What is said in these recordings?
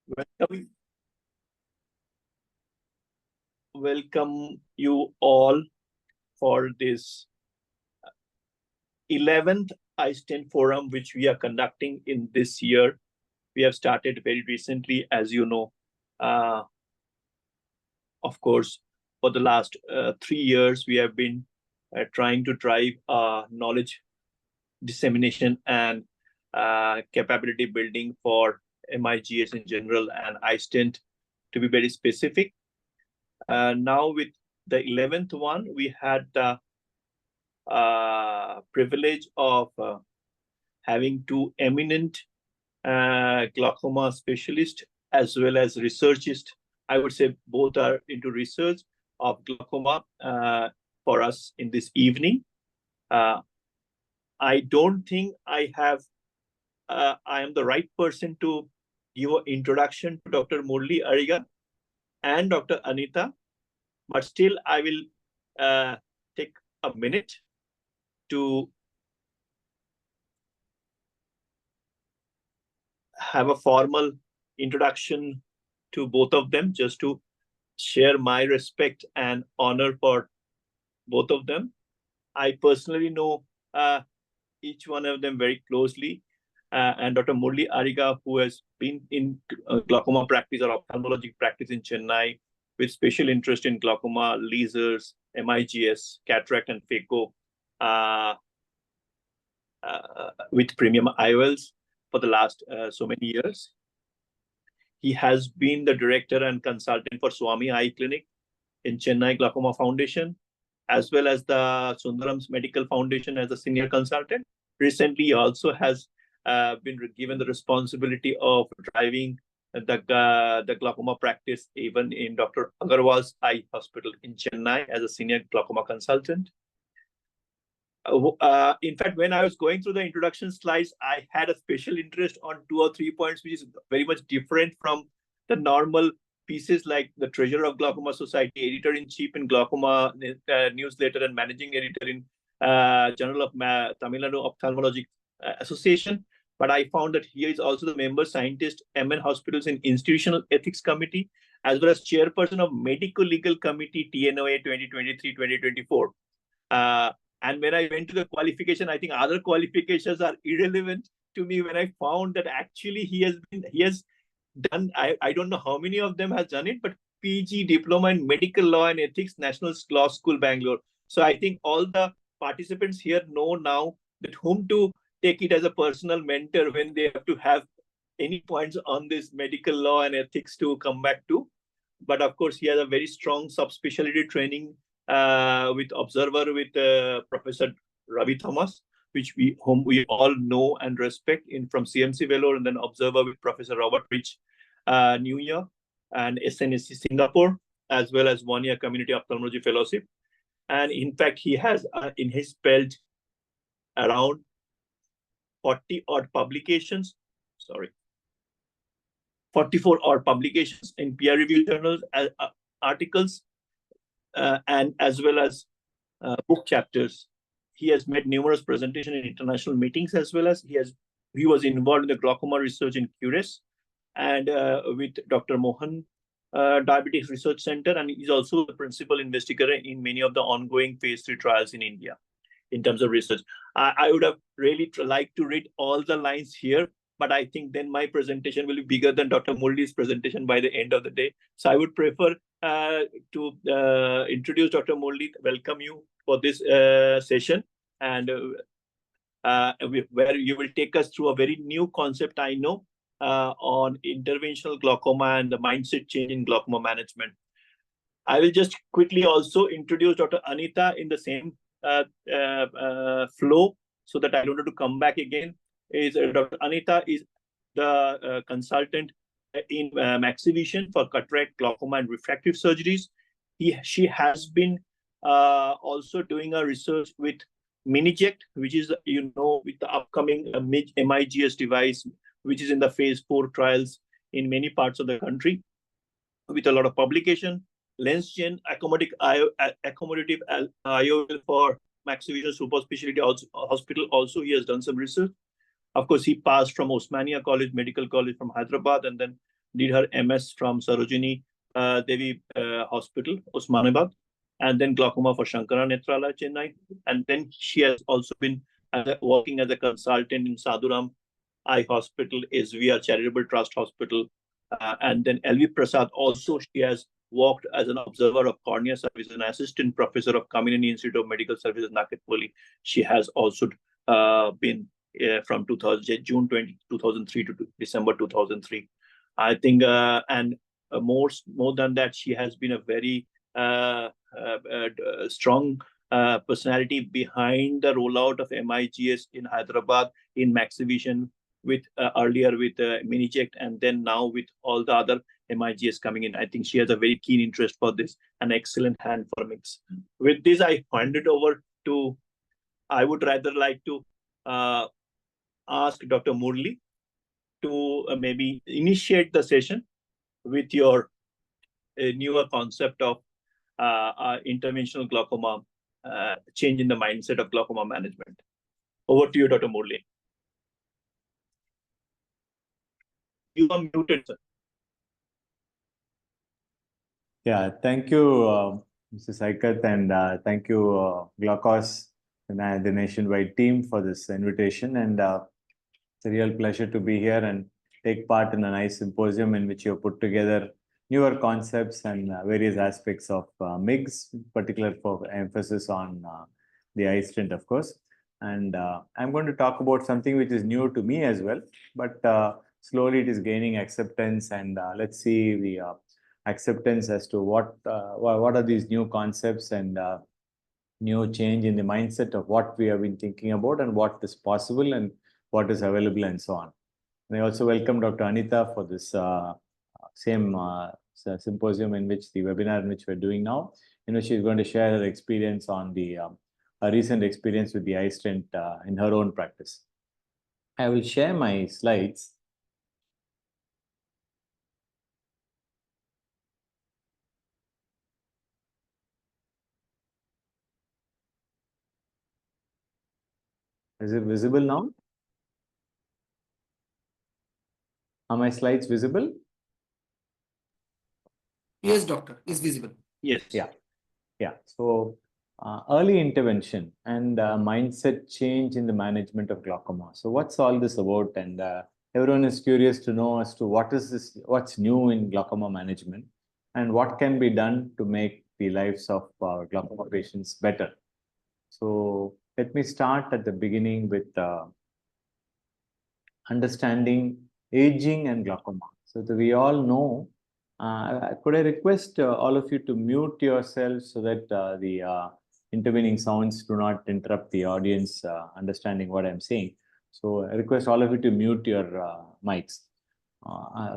Welcome, welcome you all for this 11th iStent forum, which we are conducting in this year. We have started very recently, as you know. Of course, for the last 3 years, we have been trying to drive knowledge dissemination and capability building for MIGS in general and iStent to be very specific. Now with the 11th one, we had the privilege of having two eminent glaucoma specialists as well as researchists. I would say both are into research of glaucoma for us in this evening. I don't think I am the right person to give an introduction to Dr. Murali Ariga and Dr. Anita, but still I will take a minute to have a formal introduction to both of them, just to share my respect and honor for both of them. I personally know each one of them very closely. And Dr. Murali Ariga, who has been in glaucoma practice or ophthalmology practice in Chennai with special interest in glaucoma, lasers, MIGS, cataract, and phaco with premium IOLs for the last so many years. He has been the director and consultant for Swami Eye Clinic in Chennai Glaucoma Foundation, as well as the Sundaram's Medical Foundation as a senior consultant. Recently, he also has been given the responsibility of driving the glaucoma practice even in Dr. Agarwal's Eye Hospital in Chennai as a senior glaucoma consultant. In fact, when I was going through the introduction slides, I had a special interest on 2 or 3 points, which is very much different from the normal pieces like the Treasurer of Glaucoma Society, Editor-in-Chief in Glaucoma Newsletter, and Managing Editor in Journal of Tamil Nadu Ophthalmology Association. But I found that he is also the member scientist, MN Hospitals in Institutional Ethics Committee, as well as chairperson of Medical Legal Committee, TNOA 2023-2024. And when I went to the qualification, I think other qualifications are irrelevant to me when I found that actually he has done, I don't know how many of them has done it, but PG, Diploma in Medical Law and Ethics, National Law School, Bangalore. So I think all the participants here know now that whom to take it as a personal mentor when they have to have any points on this medical law and ethics to come back to. But of course, he has a very strong subspecialty training with Observer with Professor Ravi Thomas, whom we all know and respect from CMC Vellore, and then Observer with Professor Robert Rich, New York, and SNSC Singapore, as well as 1-year Community Ophthalmology Fellowship. And in fact, he has in his belt around 40 odd publications, 44 odd publications in peer-reviewed journals, articles, and as well as book chapters. He has made numerous presentations in international meetings, as well as he was involved in the glaucoma research in Cures and with Dr. Mohan Diabetes Research Center, and he's also the principal investigator in many of the ongoing phase 3 trials in India in terms of research. I would have really liked to read all the lines here, but I think then my presentation will be bigger than Dr. Murali's presentation by the end of the day. So I would prefer to introduce Dr. Murali, welcome you for this session, and where you will take us through a very new concept, I know, on interventional glaucoma and the mindset change in glaucoma management. I will just quickly also introduce Dr. Anita in the same flow so that I don't have to come back again. Dr. Anita is the consultant in Maxivision for cataract, glaucoma, and refractive surgeries. She has been also doing a research with Miniject, which is, with the upcoming MIGS device, which is in the phase 4 trials in many parts of the country, with a lot of publication. LensGen accommodative IOL for Maxivision Super Specialty Hospital. Also, he has done some research. Of course, he passed from Osmania College, Medical College from Hyderabad, and then did her MS from Sarojini Devi Hospital, Osmanabad, and then glaucoma for Shankara Netrala, Chennai. And then she has also been working as a consultant in Sadhuram Eye Hospital, SVR Charitable Trust Hospital. And then LV Prasad, also she has worked as an observer of cornea service, an assistant professor of Kamineni Institute of Medical Services, Nakatpally. She has also been from June 2003 to December 2003. I think, and more than that, she has been a very strong personality behind the rollout of MIGS in Hyderabad, in Maxivision, with earlier with Miniject, and then now with all the other MIGS coming in. I think she has a very keen interest for this, an excellent hand for mix. With this, I hand it over to, I would rather like to ask Dr. Murali to maybe initiate the session with your newer concept of interventional glaucoma, change in the mindset of glaucoma management. Over to you, Dr. Murali. You are muted, sir. Yeah, thank you, Mr. Saikat, and thank you, Glaucos, and the nationwide team for this invitation. And it's a real pleasure to be here and take part in a nice symposium in which you have put together newer concepts and various aspects of MIGS, particular for emphasis on the iStent, of course. And I'm going to talk about something which is new to me as well, but slowly it is gaining acceptance, and let's see the acceptance as to what are these new concepts and new change in the mindset of what we have been thinking about and what is possible and what is available and so on. And I also welcome Dr. Anita for this same symposium in which the webinar in which we're doing now. She's going to share her experience on the her recent experience with the iStent in her own practice. I will share my slides. Is it visible now? Are my slides visible? Yes, doctor, it's visible. Yes. Yeah. So early intervention and mindset change in the management of glaucoma. So what's all this about? And everyone is curious to know as to what's new in glaucoma management and what can be done to make the lives of glaucoma patients better. So let me start at the beginning with understanding aging and glaucoma. So that we all know, could I request all of you to mute yourselves so that the intervening sounds do not interrupt the audience understanding what I'm saying. So I request all of you to mute your mics.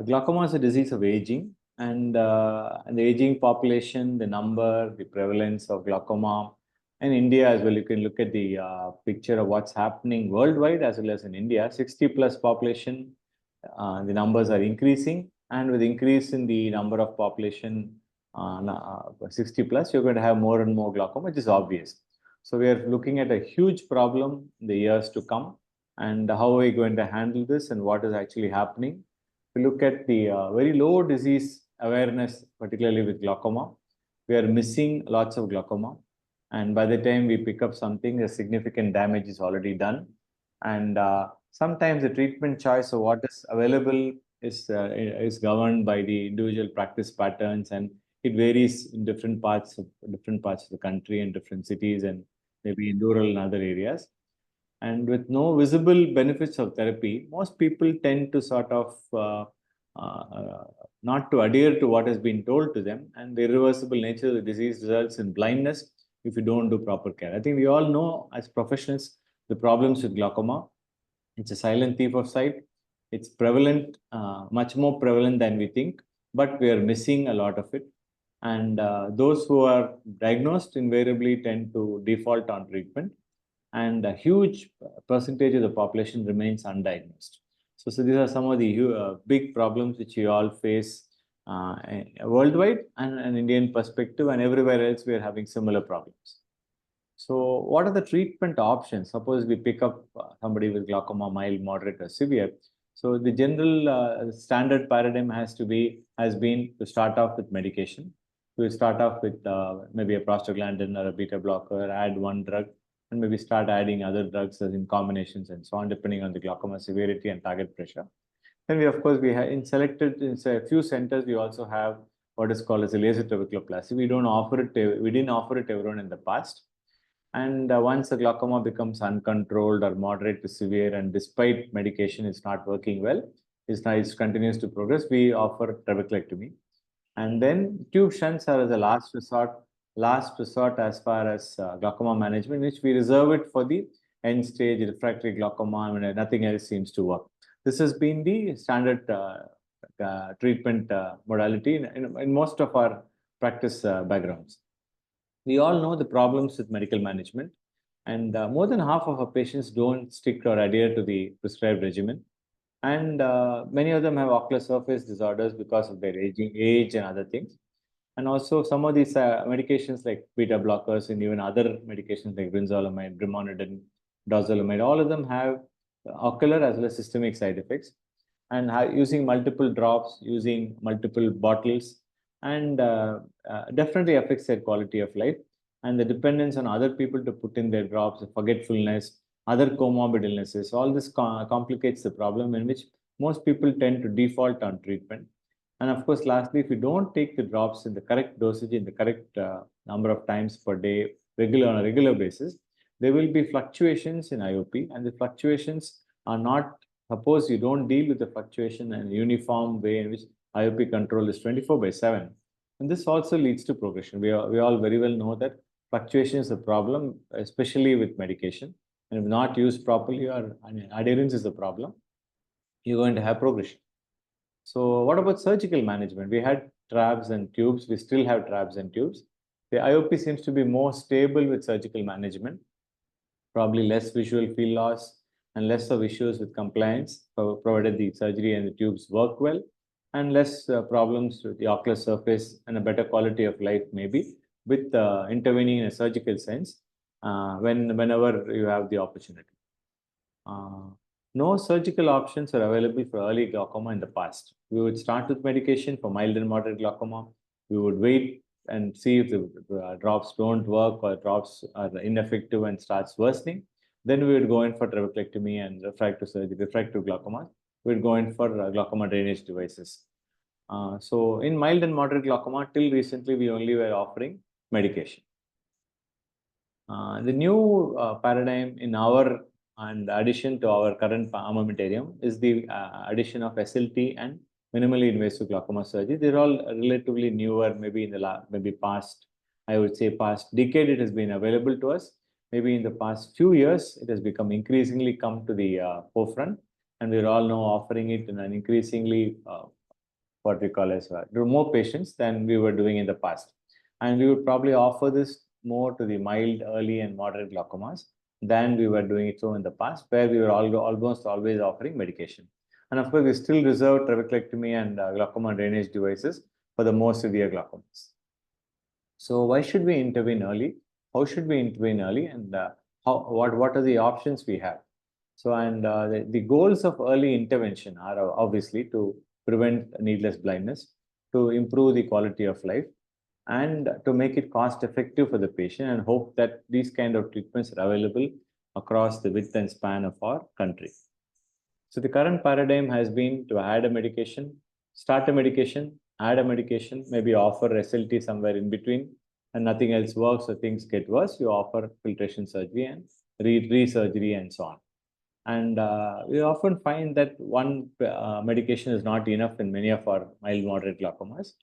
Glaucoma is a disease of aging, and the aging population, the number, the prevalence of glaucoma, in India as well. You can look at the picture of what's happening worldwide as well as in India. 60+ population, the numbers are increasing, and with increase in the number of population 60+, you're going to have more and more glaucoma, which is obvious. So we are looking at a huge problem in the years to come, and how are we going to handle this and what is actually happening. We look at the very low disease awareness, particularly with glaucoma. We are missing lots of glaucoma, and by the time we pick up something, a significant damage is already done. And sometimes the treatment choice of what is available is governed by the individual practice patterns, and it varies in different parts of the country and different cities, and maybe in rural and other areas. And with no visible benefits of therapy, most people tend to sort of not to adhere to what has been told to them, and the irreversible nature of the disease results in blindness if you don't do proper care. I think we all know as professionals the problems with glaucoma. It's a silent thief of sight. It's prevalent, much more prevalent than we think, but we are missing a lot of it. And those who are diagnosed invariably tend to default on treatment, and a huge percentage of the population remains undiagnosed. So these are some of the big problems which we all face worldwide, and an Indian perspective, and everywhere else we are having similar problems. So what are the treatment options? Suppose we pick up somebody with glaucoma, mild, moderate, or severe. So the general standard paradigm has been to start off with medication. We start off with maybe a prostaglandin or a beta blocker, add one drug, and maybe start adding other drugs as in combinations and so on, depending on the glaucoma severity and target pressure. Then of course, we have in a few centers, we also have what is called as a laser trabeculoplasty. We didn't offer it to everyone in the past. And once the glaucoma becomes uncontrolled or moderate to severe, and despite medication is not working well, it continues to progress, we offer trabeculectomy. And then tube shunts are the last resort as far as glaucoma management, which we reserve it for the end stage refractory glaucoma when nothing else seems to work. This has been the standard treatment modality in most of our practice backgrounds. We all know the problems with medical management, and more than half of our patients don't stick or adhere to the prescribed regimen. And many of them have ocular surface disorders because of their age and other things. And also some of these medications like beta blockers and even other medications like brinzolamide, brimonidine, dorzolamide, all of them have ocular as well as systemic side effects. And using multiple drops, using multiple bottles, and definitely affects their quality of life. And the dependence on other people to put in their drops, forgetfulness, other comorbid illnesses, all this complicates the problem in which most people tend to default on treatment. And of course, lastly, if you don't take the drops in the correct dosage, in the correct number of times per day, on a regular basis, there will be fluctuations in IOP, and the fluctuations are not, suppose you don't deal with the fluctuation in a uniform way in which IOP control is 24/7. And this also leads to progression. We all very well know that fluctuation is a problem, especially with medication. And if not used properly or adherence is a problem, you're going to have progression. So what about surgical management? We had trabs and tubes. We still have trabs and tubes. The IOP seems to be more stable with surgical management, probably less visual field loss and less of issues with compliance, provided the surgery and the tubes work well, and less problems with the ocular surface and a better quality of life maybe with intervening in a surgical sense whenever you have the opportunity. No surgical options are available for early glaucoma in the past. We would start with medication for mild and moderate glaucoma. We would wait and see if the drops don't work or drops are ineffective and starts worsening. Then we would go in for trabeculectomy and refractive surgery, refractive glaucoma. We would go in for glaucoma drainage devices. So in mild and moderate glaucoma, till recently, we only were offering medication. The new paradigm in our and addition to our current armamentarium is the addition of SLT and minimally invasive glaucoma surgery. They're all relatively newer, maybe in the past, I would say past decade, it has been available to us. Maybe in the past few years, it has become increasingly come to the forefront, and we're all now offering it in an increasingly what we call as more patients than we were doing in the past. And we would probably offer this more to the mild, early, and moderate glaucomas than we were doing it so in the past, where we were almost always offering medication. And of course, we still reserve trabeculectomy and glaucoma drainage devices for the more severe glaucomas. So why should we intervene early? How should we intervene early? And what are the options we have? So, and the goals of early intervention are obviously to prevent needless blindness, to improve the quality of life, and to make it cost effective for the patient, and hope that these kind of treatments are available across the width and span of our country. So the current paradigm has been to add a medication, start a medication, add a medication, maybe offer SLT somewhere in between, and nothing else works or things get worse, you offer filtration surgery and re-surgery and so on. And we often find that one medication is not enough in many of our mild moderate glaucomas.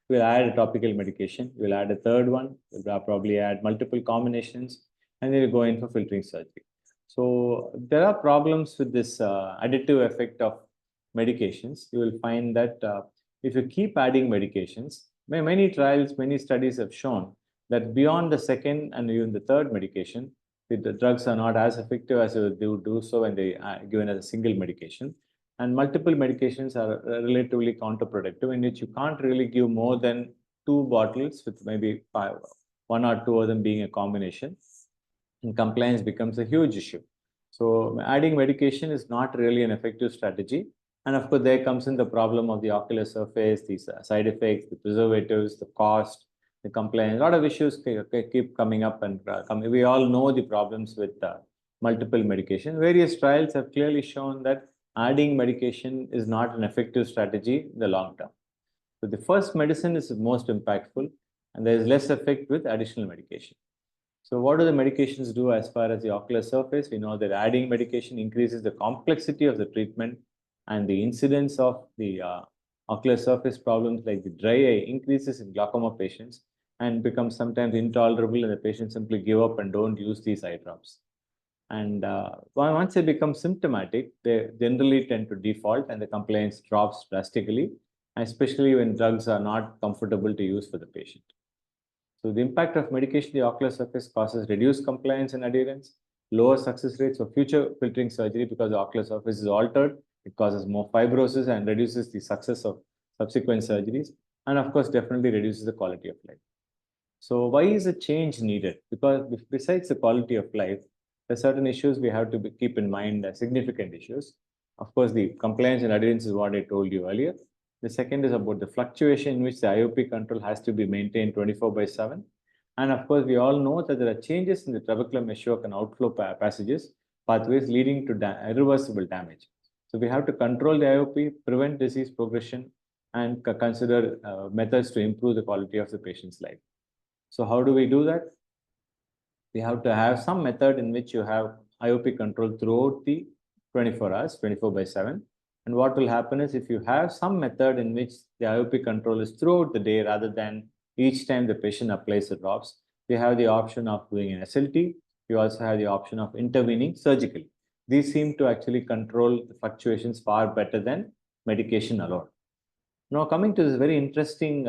We'll add a topical medication, we'll add a third one, we'll probably add multiple combinations, and then we'll go in for filtering surgery. So there are problems with this additive effect of medications. You will find that if you keep adding medications, many trials, many studies have shown that beyond the second and even the third medication, the drugs are not as effective as they would do so when they are given as a single medication. And multiple medications are relatively counterproductive, in which you can't really give more than 2 bottles with maybe 1 or 2 of them being a combination. And compliance becomes a huge issue. So adding medication is not really an effective strategy. And of course, there comes in the problem of the ocular surface, the side effects, the preservatives, the cost, the compliance. A lot of issues keep coming up, and we all know the problems with multiple medication. Various trials have clearly shown that adding medication is not an effective strategy in the long term. So the first medicine is most impactful, and there is less effect with additional medication. So what do the medications do as far as the ocular surface? We know that adding medication increases the complexity of the treatment, and the incidence of the ocular surface problems like the dry eye increases in glaucoma patients and becomes sometimes intolerable, and the patients simply give up and don't use these eye drops. And once they become symptomatic, they generally tend to default and the compliance drops drastically, especially when drugs are not comfortable to use for the patient. So the impact of medication on the ocular surface causes reduced compliance and adherence, lower success rates for future filtering surgery because the ocular surface is altered. It causes more fibrosis and reduces the success of subsequent surgeries, and of course, definitely reduces the quality of life. So why is a change needed? Because besides the quality of life, there are certain issues we have to keep in mind, significant issues. Of course, the compliance and adherence is what I told you earlier. The second is about the fluctuation in which the IOP control has to be maintained 24/7. And of course, we all know that there are changes in the trabecular meshwork and outflow passages, pathways leading to irreversible damage. So we have to control the IOP, prevent disease progression, and consider methods to improve the quality of the patient's life. So how do we do that? We have to have some method in which you have IOP control throughout the 24 hours, 24/7. And what will happen is if you have some method in which the IOP control is throughout the day rather than each time the patient applies the drops, you have the option of doing an SLT. You also have the option of intervening surgically. These seem to actually control the fluctuations far better than medication alone. Now, coming to this very interesting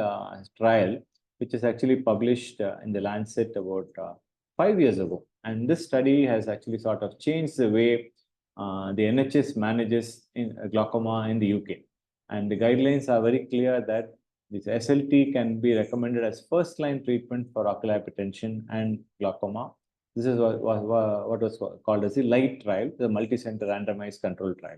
trial, which is actually published in the Lancet about 5 years ago. And this study has actually sort of changed the way the NHS manages in glaucoma in the UK. And the guidelines are very clear that this SLT can be recommended as first-line treatment for ocular hypertension and glaucoma. This is what was called as the LIGHT trial, the multi-center randomized control trial.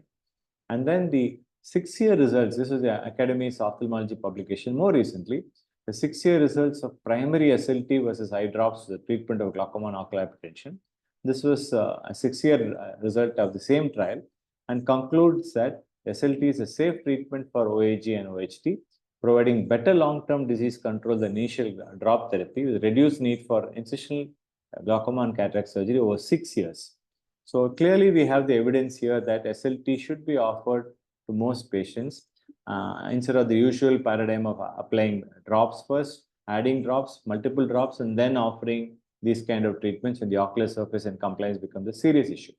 And then the 6-year results, this is the Academy's ophthalmology publication more recently, the 6-year results of primary SLT versus eye drops for the treatment of glaucoma and ocular hypertension. This was a 6-year result of the same trial and concludes that SLT is a safe treatment for OAG and OHT, providing better long-term disease control than initial drop therapy with reduced need for incisional glaucoma and cataract surgery over 6 years. So clearly we have the evidence here that SLT should be offered to most patients instead of the usual paradigm of applying drops first, adding drops, multiple drops, and then offering these kind of treatments when the ocular surface and compliance becomes a serious issue.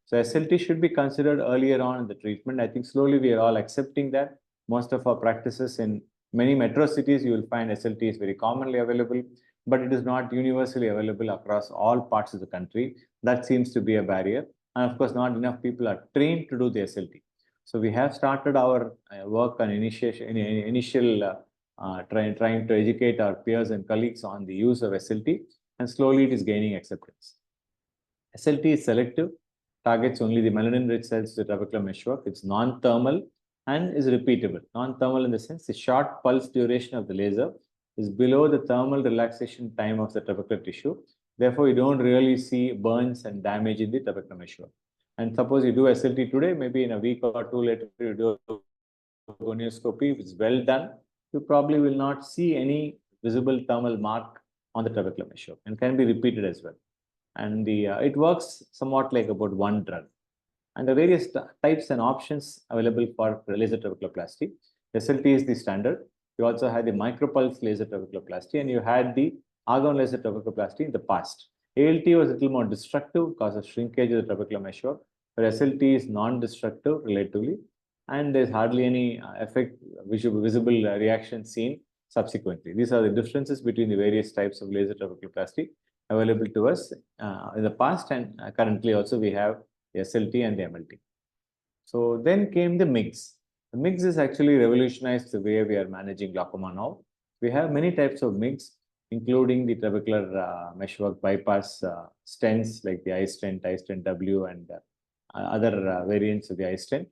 So SLT should be considered earlier on in the treatment. I think slowly we are all accepting that. Most of our practices in many metro cities, you will find SLT is very commonly available, but it is not universally available across all parts of the country. That seems to be a barrier. And of course, not enough people are trained to do the SLT. So we have started our work on initial trying to educate our peers and colleagues on the use of SLT, and slowly it is gaining acceptance. SLT is selective, targets only the melanin-rich cells to the trabecular meshwork. It's non-thermal and is repeatable. Non-thermal in the sense the short pulse duration of the laser is below the thermal relaxation time of the trabecular tissue. Therefore, you don't really see burns and damage in the trabecular meshwork. And suppose you do SLT today, maybe in a week or two later, you do gonioscopy, if it's well done, you probably will not see any visible thermal mark on the trabecular meshwork and can be repeated as well. And it works somewhat like about one drug. And the various types and options available for laser trabeculoplasty. SLT is the standard. You also had the micropulse laser trabeculoplasty, and you had the argon laser trabeculoplasty in the past. ALT was a little more destructive because of shrinkage of the trabecular meshwork, but SLT is non-destructive relatively, and there's hardly any visible reaction seen subsequently. These are the differences between the various types of laser trabeculoplasty available to us in the past, and currently also we have the SLT and the MLT. So then came the MIGS. The MIGS is actually revolutionized the way we are managing glaucoma now. We have many types of MIGS, including the trabecular meshwork bypass stents like the iStent, iStent W, and other variants of the iStent.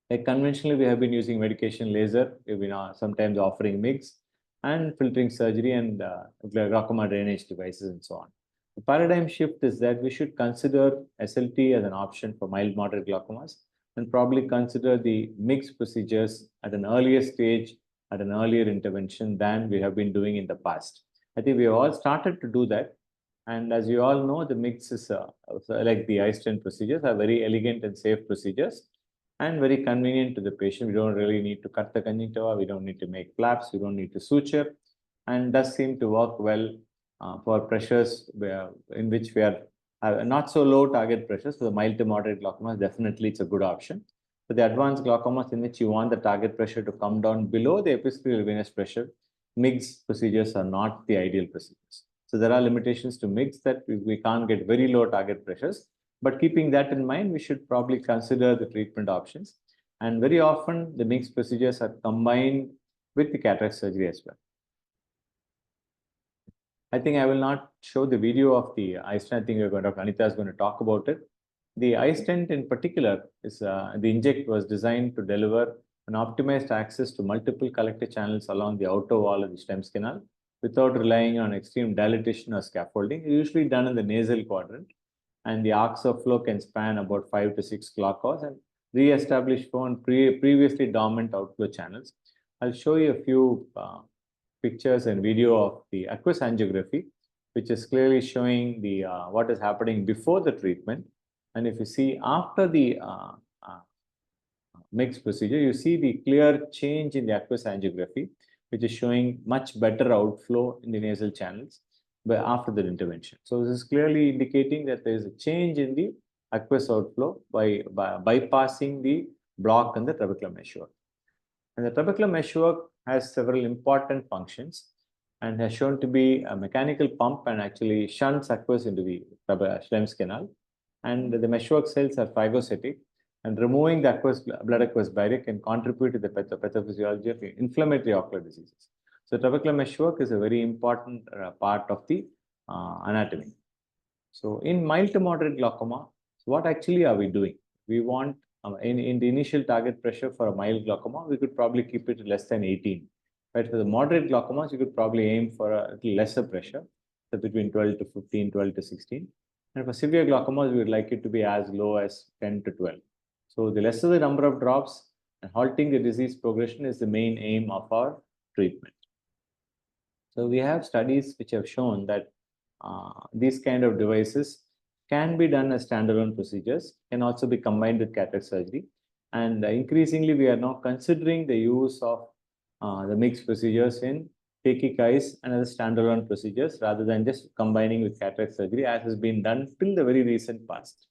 Like conventionally, we have been using medication laser. We've been sometimes offering MIGS and filtering surgery and glaucoma drainage devices and so on. The paradigm shift is that we should consider SLT as an option for mild moderate glaucomas and probably consider the MIGS procedures at an earlier stage, at an earlier intervention than we have been doing in the past. I think we have all started to do that. And as you all know, the MIGS is like the iStent procedures are very elegant and safe procedures and very convenient to the patient. We don't really need to cut the conjunctiva. We don't need to make flaps. We don't need to suture, and does seem to work well for pressures in which we are not so low target pressures. So the mild to moderate glaucomas, definitely it's a good option. For the advanced glaucomas in which you want the target pressure to come down below the episcleral venous pressure, MIGS procedures are not the ideal procedures. So there are limitations to MIGS that we can't get very low target pressures. But keeping that in mind, we should probably consider the treatment options. And very often, the MIGS procedures are combined with the cataract surgery as well. I think I will not show the video of the iStent. I think Dr. Anita is going to talk about it. The iStent in particular is the Inject was designed to deliver an optimized access to multiple collector channels along the outer wall of the Stem's canal without relying on extreme dilatation or scaffolding. It's usually done in the nasal quadrant, and the arcs of flow can span about 5 to 6 clock hours and re-establish flow on previously dormant outflow channels. I'll show you a few pictures and video of the aqueous angiography, which is clearly showing the what is happening before the treatment. And if you see after the MIGS procedure, you see the clear change in the aqueous angiography, which is showing much better outflow in the nasal channels after the intervention. So this is clearly indicating that there is a change in the aqueous outflow by bypassing the block in the trabecular meshwork. And the trabecular meshwork has several important functions and has shown to be a mechanical pump and actually shunts aqueous into the Slem's canal. And the meshwork cells are phagocytic, and removing the blood aqueous barrier can contribute to the pathophysiology of inflammatory ocular diseases. So trabecular meshwork is a very important part of the anatomy. So in mild to moderate glaucoma, what actually are we doing? We want in the initial target pressure for a mild glaucoma, we could probably keep it less than 18. But for the moderate glaucomas, you could probably aim for a little lesser pressure, so between 12 to 15, 12 to 16. And for severe glaucomas, we would like it to be as low as 10 to 12. So the lesser the number of drops and halting the disease progression is the main aim of our treatment. So we have studies which have shown that these kind of devices can be done as standalone procedures, can also be combined with cataract surgery. And increasingly, we are now considering the use of the MIGS procedures in phakic eyes and as standalone procedures rather than just combining with cataract surgery as has been done till the very recent past.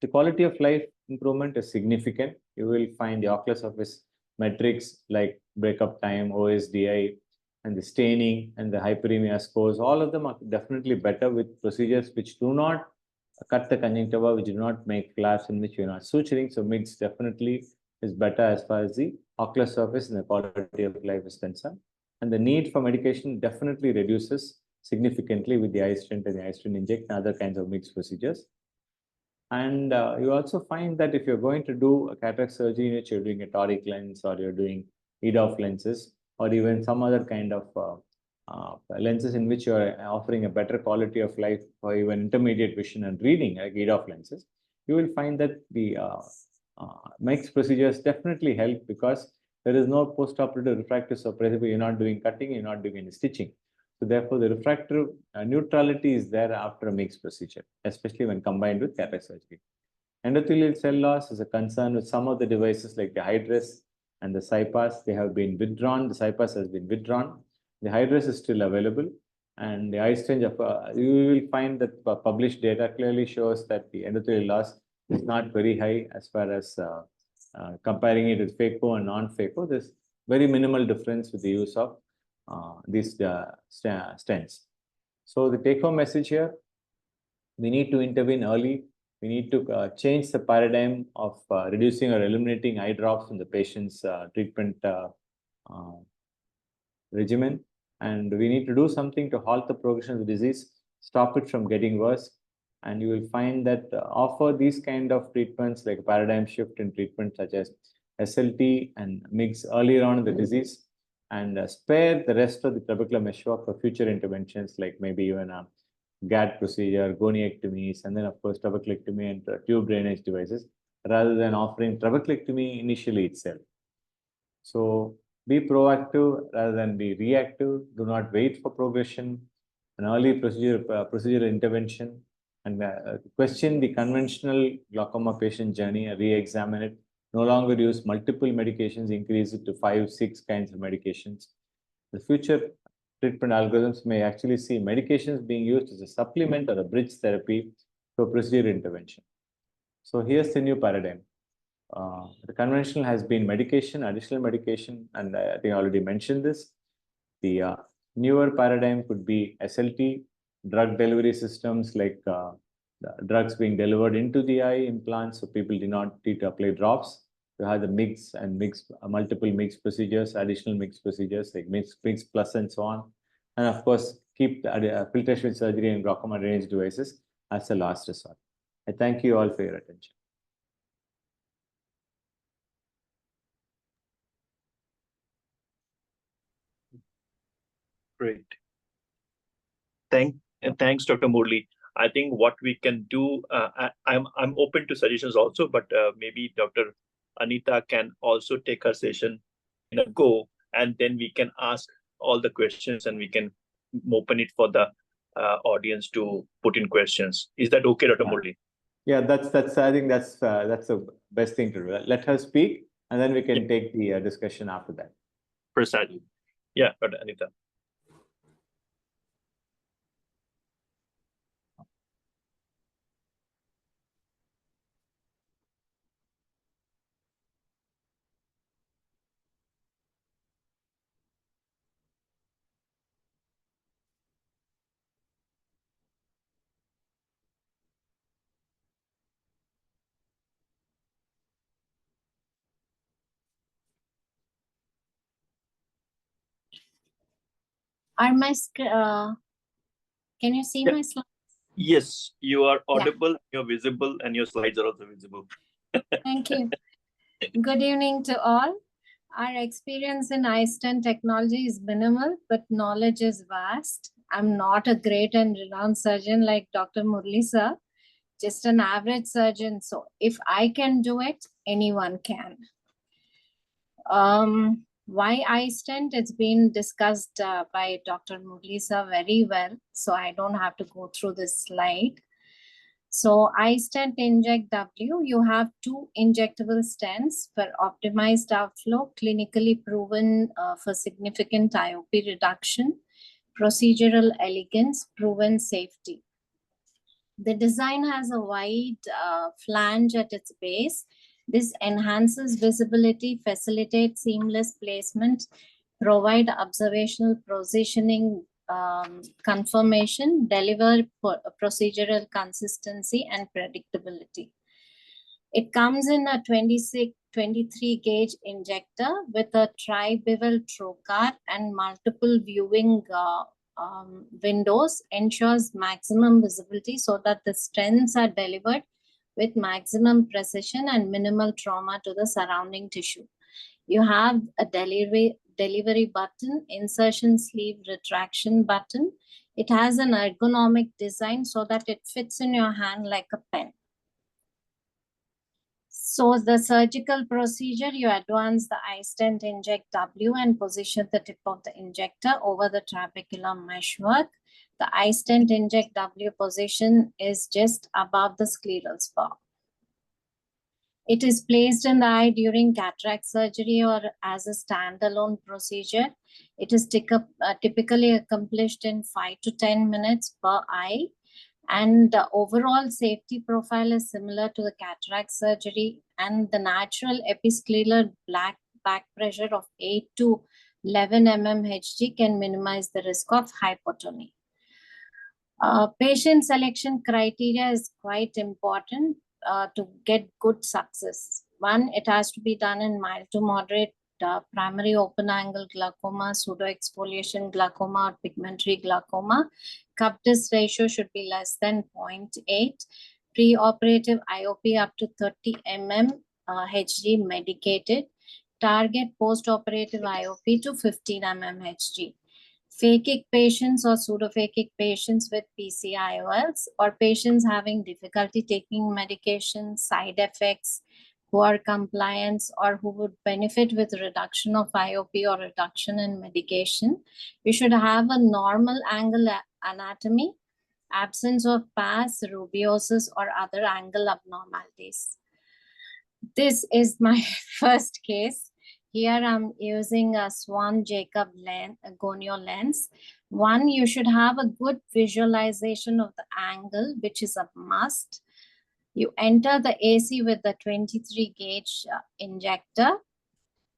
The quality of life improvement is significant. You will find the ocular surface metrics like breakup time, OSDI, and the staining and the hyperemia scores. All of them are definitely better with procedures which do not cut the conjunctiva, which do not make flaps, in which you're not suturing. So MIGS definitely is better as far as the ocular surface and the quality of life is concerned. And the need for medication definitely reduces significantly with the iStent and the iStent Inject and other kinds of MIGS procedures. And you also find that if you're going to do a cataract surgery in which you're doing a toric lens or you're doing EDOF lenses or even some other kind of lenses in which you're offering a better quality of life for even intermediate vision and reading like EDOF lenses, you will find that the MIGS procedures definitely help because there is no postoperative refractive suppressive. You're not doing cutting, you're not doing any stitching. So therefore, the refractive neutrality is there after a MIGS procedure, especially when combined with cataract surgery. Endothelial cell loss is a concern with some of the devices like the Hydrus and the CyPass. They have been withdrawn. The CyPass has been withdrawn. The Hydrus is still available. And the iStent, you will find that published data clearly shows that the endothelial loss is not very high as far as comparing it with phaco and non-phaco. There's very minimal difference with the use of these stents. So the take-home message here, we need to intervene early. We need to change the paradigm of reducing or eliminating eye drops in the patient's treatment regimen. And we need to do something to halt the progression of the disease, stop it from getting worse, And you will find that offer these kind of treatments like paradigm shift in treatment such as SLT and MIGS earlier on in the disease, and spare the rest of the trabecular meshwork for future interventions like maybe even a GAD procedure, goniectomies, and then of course trabeculectomy and tube drainage devices, rather than offering trabeculectomy initially itself. So be proactive rather than be reactive. Do not wait for progression. An early procedural intervention, and question the conventional glaucoma patient journey, re-examine it. No longer use multiple medications, increase it to 5, 6 kinds of medications. The future treatment algorithms may actually see medications being used as a supplement or a bridge therapy for procedural intervention. So here's the new paradigm. The conventional has been medication, additional medication, and I think I already mentioned this. The newer paradigm could be SLT, drug delivery systems like drugs being delivered into the eye implants, so people do not need to apply drops. You have the MIGS and multiple MIGS procedures, additional MIGS procedures like MIGS plus and so on. And of course, keep the filtration surgery and glaucoma drainage devices as a last resort. I thank you all for your attention. Great. Thanks, Dr. Murali. I think what we can do, I'm open to suggestions also, but maybe Dr. Anita can also take her session in a go, and then we can ask all the questions and we can open it for the audience to put in questions. Is that okay, Dr. Murali? Yeah, that's. I think that's the best thing to do. Let her speak, and then we can take the discussion after that. Precisely. Yeah, Dr. Anita. Are my can you see my slides? Yes, you are audible, you're visible, and your slides are also visible. Thank you. Good evening to all. Our experience in iStent technology is minimal, but knowledge is vast. I'm not a great and renowned surgeon like Dr. Murali sir, just an average surgeon. So if I can do it, anyone can. Why iStent? It's been discussed by Dr. Murali sir very well, so I don't have to go through this slide. So iStent Inject W, you have 2 injectable stents for optimized outflow, clinically proven for significant IOP reduction, procedural elegance, proven safety. The design has a wide flange at its base. This enhances visibility, facilitates seamless placement, provide observational positioning confirmation, deliver procedural consistency and predictability. It comes in a 23 gauge injector with a tri-bevel trocar and multiple viewing windows, ensures maximum visibility so that the stents are delivered with maximum precision and minimal trauma to the surrounding tissue. You have a delivery button, insertion sleeve retraction button. It has an ergonomic design so that it fits in your hand like a pen. So the surgical procedure, you advance the iStent Inject W and position the tip of the injector over the trabecular meshwork. The iStent Inject W position is just above the scleral spur. It is placed in the eye during cataract surgery or as a standalone procedure. It is typically accomplished in 5 to 10 minutes per eye. And the overall safety profile is similar to the cataract surgery, and the natural episcleral back pressure of 8 to 11 mmHg can minimize the risk of hypotony. Patient selection criteria is quite important to get good success. One, it has to be done in mild to moderate primary open angle glaucoma, pseudoexfoliation glaucoma, or pigmentary glaucoma. Cup-disc ratio should be less than 0.8. Preoperative IOP up to 30 mm Hg medicated. Target post-operative IOP to 15 mm Hg. Phakic patients or pseudophakic patients with PCIOLs or patients having difficulty taking medication, side effects, poor compliance, or who would benefit with reduction of IOP or reduction in medication. You should have a normal angle anatomy, absence of pars, rubeosis, or other angle abnormalities. This is my first case. Here I'm using a Swan-Jacob lens, a gonio lens. One, you should have a good visualization of the angle, which is a must. You enter the AC with the 23 gauge injector.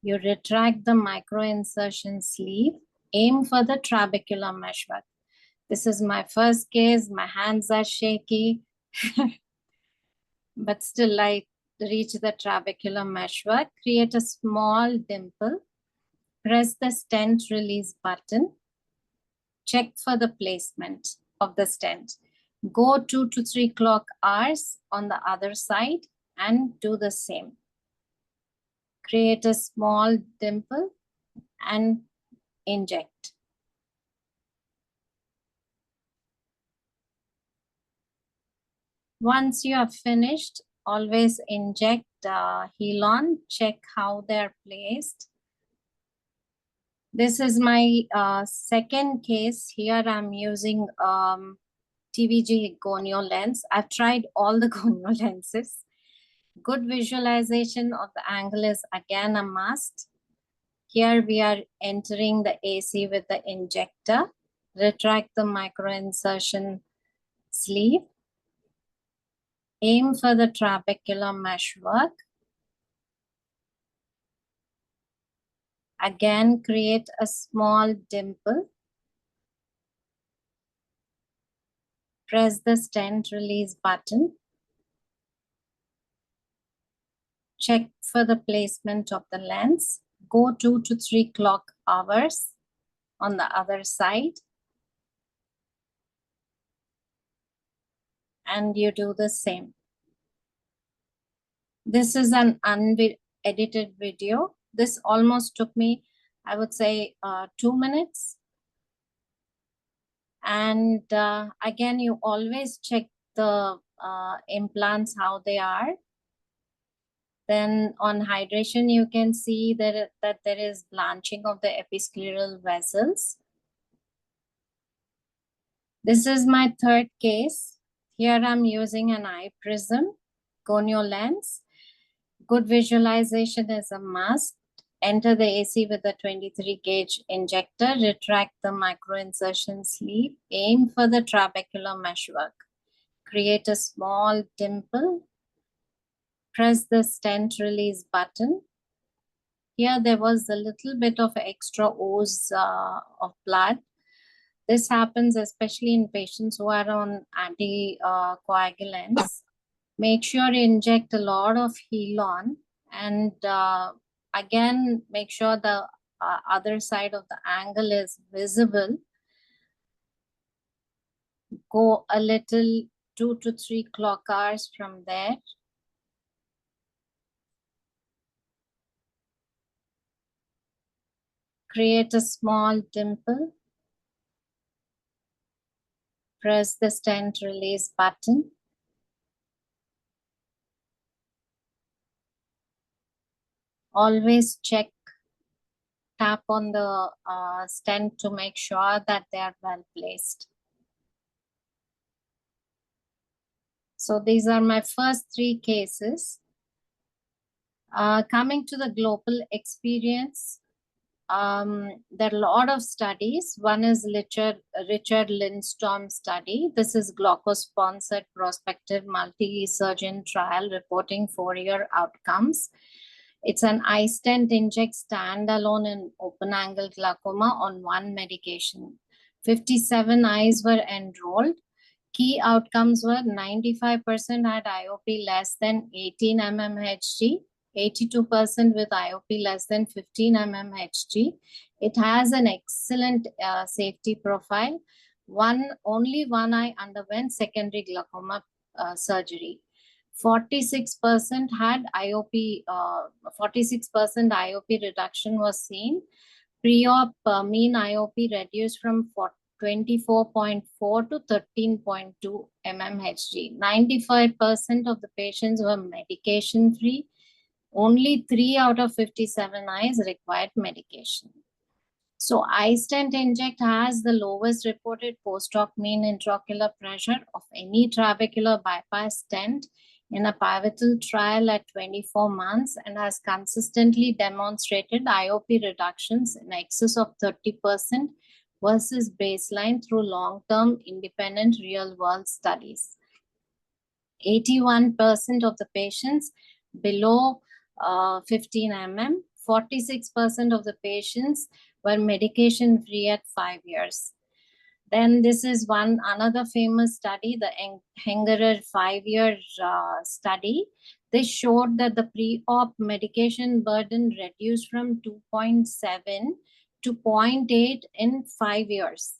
You retract the micro insertion sleeve. Aim for the trabecular meshwork. This is my first case. My hands are shaky, but still I reach the trabecular meshwork. Create a small dimple. Press the stent release button. Check for the placement of the stent. Go 2 to 3 clock hours on the other side and do the same. Create a small dimple and inject. Once you have finished, always inject Helon, check how they're placed. This is my second case. Here I'm using TVG gonio lens. I've tried all the gonio lenses. Good visualization of the angle is again a must. Here we are entering the AC with the injector. Retract the micro insertion sleeve. Aim for the trabecular meshwork. Again, create a small dimple. Press the stent release button. Check for the placement of the lens. Go 2 to 3 clock hours on the other side. And you do the same. This is an unedited video. This almost took me, I would say, 2 minutes. And again, you always check the implants, how they are. Then on hydration, you can see that there is blanching of the episcleral vessels. This is my third case. Here I'm using an eye prism gonio lens. Good visualization is a must. Enter the AC with the 23 gauge injector. Retract the micro insertion sleeve. Aim for the trabecular meshwork. Create a small dimple. Press the stent release button. Here there was a little bit of extra ooze of blood. This happens especially in patients who are on anticoagulants. Make sure you inject a lot of Helon, and again, make sure the other side of the angle is visible. Go a little 2 to 3 clock hours from there. Create a small dimple. Press the stent release button. Always check, tap on the stent to make sure that they are well placed. So these are my first 3 cases. Coming to the global experience, there are a lot of studies. One is Richard Lindstrom study. This is glauco-sponsored prospective multi-surgeon trial reporting 4-year outcomes. It's an iStent Inject standalone in open angle glaucoma on 1 medication. 57 eyes were enrolled. Key outcomes were 95% had IOP less than 18 mm Hg, 82% with IOP less than 15 mmHg. It has an excellent safety profile. Only one eye underwent secondary glaucoma surgery. 46% had IOP, 46% IOP reduction was seen. Pre-op mean IOP reduced from 24.4 to 13.2 mmHg. 95% of the patients were medication-free. Only 3 out of 57 eyes required medication. So iStent Inject has the lowest reported post-op mean intraocular pressure of any trabecular bypass stent in a pivotal trial at 24 months and has consistently demonstrated IOP reductions in excess of 30% versus baseline through long-term independent real-world studies. 81% of the patients below 15 mm, 46% of the patients were medication-free at 5 years. Then this is another famous study, the Hengerer 5-year study. This showed that the pre-op medication burden reduced from 2.7 to 0.8 in 5 years.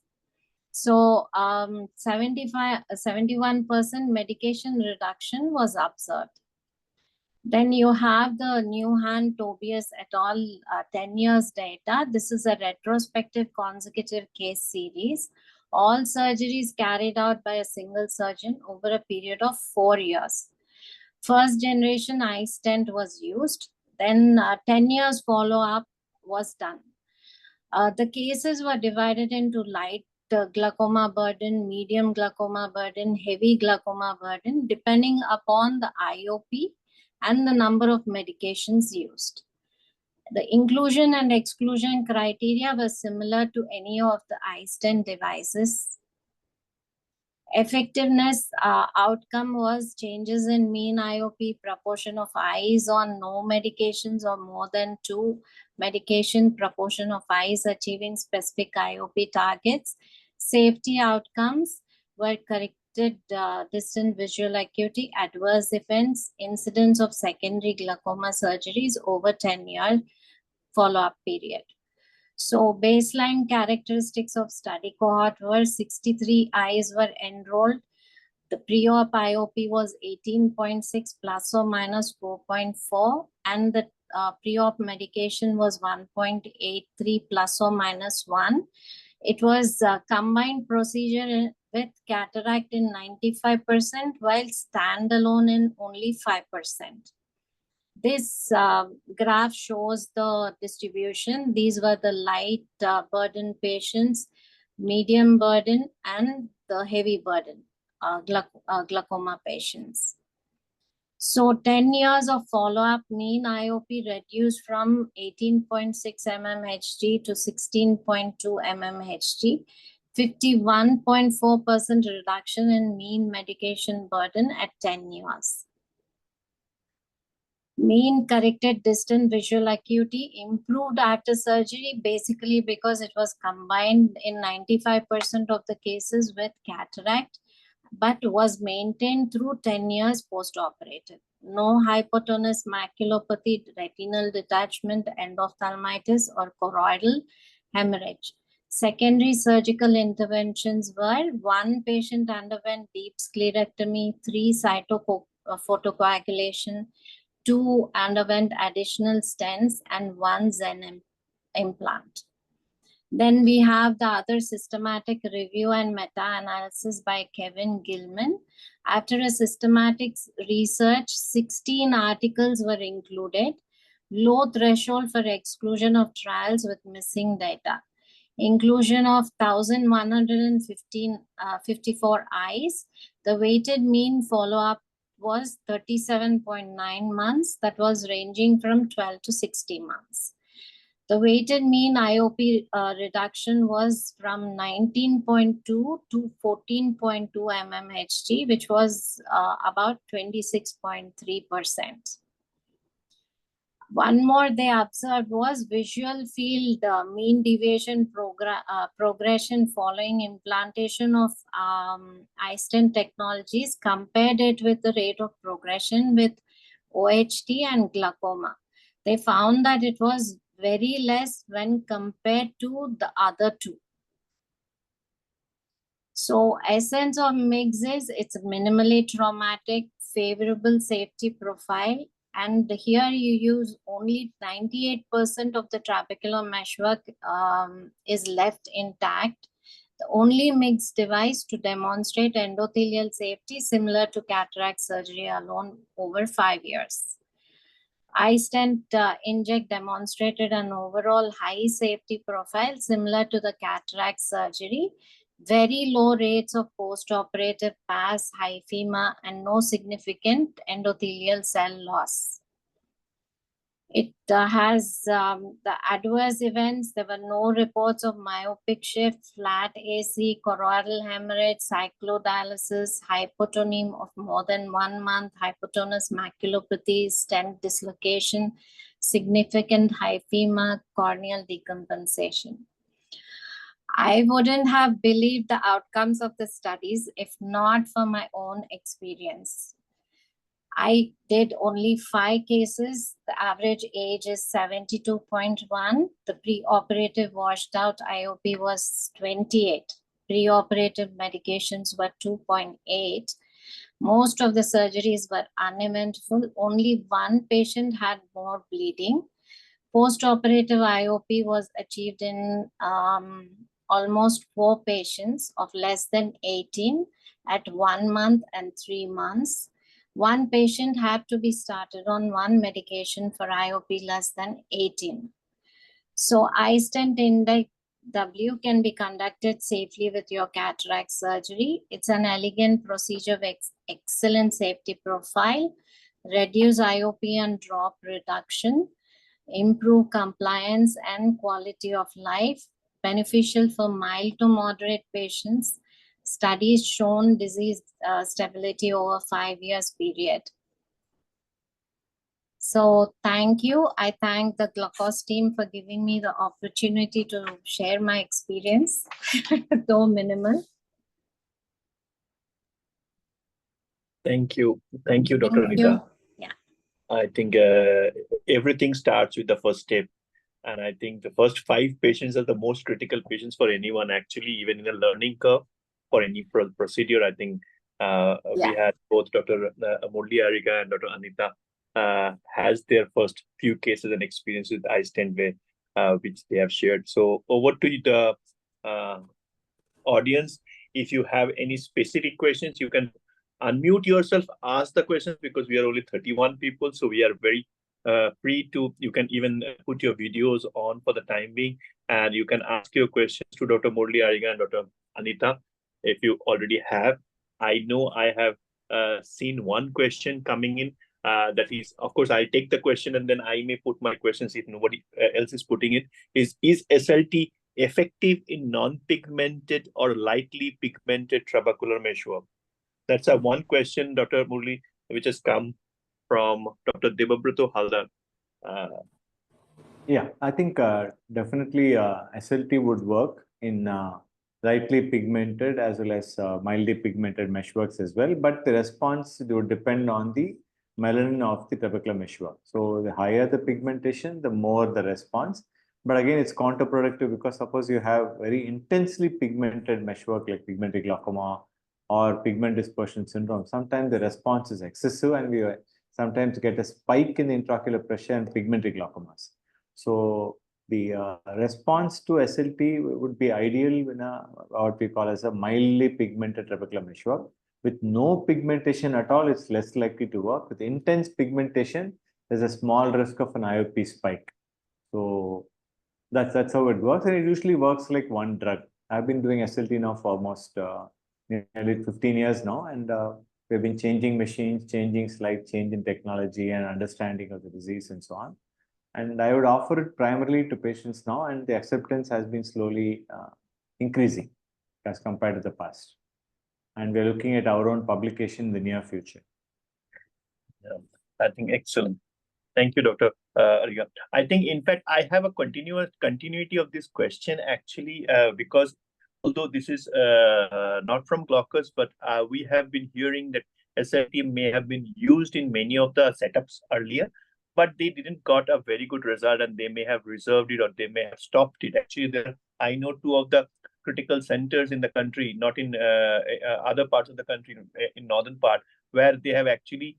So 71% medication reduction was observed. Then you have the Newhan, Tobias et al. 10 years data. This is a retrospective consecutive case series. All surgeries carried out by a single surgeon over a period of 4 years. First generation iStent was used. Then 10 years follow-up was done. The cases were divided into light glaucoma burden, medium glaucoma burden, heavy glaucoma burden, depending upon the IOP and the number of medications used. The inclusion and exclusion criteria were similar to any of the iStent devices. Effectiveness outcome was changes in mean IOP, proportion of eyes on no medications or more than 2 medication, proportion of eyes achieving specific IOP targets. Safety outcomes were corrected distant visual acuity, adverse events, incidence of secondary glaucoma surgeries over 10-year follow-up period. So baseline characteristics of study cohort were 63 eyes were enrolled. The pre-op IOP was 18.6 plus or minus 4.4, and the pre-op medication was 1.83 plus or minus 1. It was a combined procedure with cataract in 95%, while standalone in only 5%. This graph shows the distribution. These were the light burden patients, medium burden, and the heavy burden glaucoma patients. So 10 years of follow-up, mean IOP reduced from 18.6 mmHg to 16.2 mmHg, 51.4% reduction in mean medication burden at 10 years. Mean corrected distant visual acuity improved after surgery, basically because it was combined in 95% of the cases with cataract, but was maintained through 10 years post-operative. No hypotonous maculopathy, retinal detachment, endophthalmitis, or choroidal hemorrhage. Secondary surgical interventions were: 1 patient underwent deep sclerectomy, 3 cytophotocoagulation, 2 underwent additional stents, and 1 Xen implant. Then we have the other systematic review and meta-analysis by Kevin Gilman. After a systematic research, 16 articles were included. Low threshold for exclusion of trials with missing data. Inclusion of 1,154 eyes. The weighted mean follow-up was 37.9 months. That was ranging from 12 to 60 months. The weighted mean IOP reduction was from 19.2 to 14.2 mmHg, which was about 26.3%. One more they observed was visual field mean deviation progression following implantation of iStent technologies, compared it with the rate of progression with OHT, and glaucoma. They found that it was very less when compared to the other two. So essence of MIGS is it's minimally traumatic, favorable safety profile, and here you use only 98% of the trabecular meshwork is left intact. The only MIGS device to demonstrate endothelial safety similar to cataract surgery alone over 5 years. iStent Inject demonstrated an overall high safety profile similar to the cataract surgery, very low rates of post-operative PAS, hyphema, and no significant endothelial cell loss. It has the adverse events. There were no reports of myopic shift, flat AC, choroidal hemorrhage, cyclodialysis, hypotonia of more than 1 month, hypotonous maculopathy, stent dislocation, significant hyphema, corneal decompensation. I wouldn't have believed the outcomes of the studies if not for my own experience. I did only 5 cases. The average age is 72.1. The preoperative washed out IOP was 28. Preoperative medications were 2.8. Most of the surgeries were uneventful. Only 1 patient had more bleeding. Post-operative IOP was achieved in almost 4 patients of less than 18 at 1 month and 3 months. 1 patient had to be started on 1 medication for IOP less than 18. So iStent Inject W can be conducted safely with your cataract surgery. It's an elegant procedure with excellent safety profile, reduce IOP and drop reduction, improve compliance and quality of life, beneficial for mild to moderate patients. Studies shown disease stability over 5 years period. So thank you. I thank the Glaucos team for giving me the opportunity to share my experience, though minimal. Thank you. Thank you, Dr. Thank Anita. you. Yeah. I think everything starts with the first step. And I think the first 5 patients are the most critical patients for anyone, actually, even in a learning curve for any procedure. I think we had both Dr. Murali Ariga and Dr. Anita has their first few cases and experience with iStent which they have shared. So over to the audience. If you have any specific questions, you can unmute yourself, ask the questions, because we are only 31 people. So we are very free to, you can even put your videos on for the time being, and you can ask your questions to Dr. Murali Ariga and Dr. Anita if you already have. I know I have seen one question coming in. That is, of course, I'll take the question and then I may put my questions if nobody else is putting it. Is SLT effective in non-pigmented or lightly pigmented trabecular meshwork? That's a one question, Dr. Murali, which has come from Dr. Debabrato Haldar. Yeah, I think definitely SLT would work in lightly pigmented as well as mildly pigmented meshworks as well, but the response would depend on the melanin of the trabecular meshwork. So the higher the pigmentation, the more the response. But again, it's counterproductive, because suppose you have very intensely pigmented meshwork like pigmented glaucoma or pigment dispersion syndrome, sometimes the response is excessive and we sometimes get a spike in the intraocular pressure and pigmented glaucomas. So the response to SLT would be ideal in what we call as a mildly pigmented trabecular meshwork. With no pigmentation at all, it's less likely to work. With intense pigmentation, there's a small risk of an IOP spike. So that's how it works, and it usually works like one drug. I've been doing SLT now for almost nearly 15 years now, and we've been changing machines, changing slides, changing technology and understanding of the disease and so on. And I would offer it primarily to patients now, and the acceptance has been slowly increasing as compared to the past. And we're looking at our own publication in the near future. Yeah, I think excellent. Thank you, Dr. Ariga. I think, in fact, I have a continuity of this question, actually, because although this is not from Glaucus, but we have been hearing that SLT may have been used in many of the setups earlier, but they didn't got a very good result and they may have reserved it or they may have stopped it. Actually, I know two of the critical centers in the country, not in other parts of the country, in northern part, where they have actually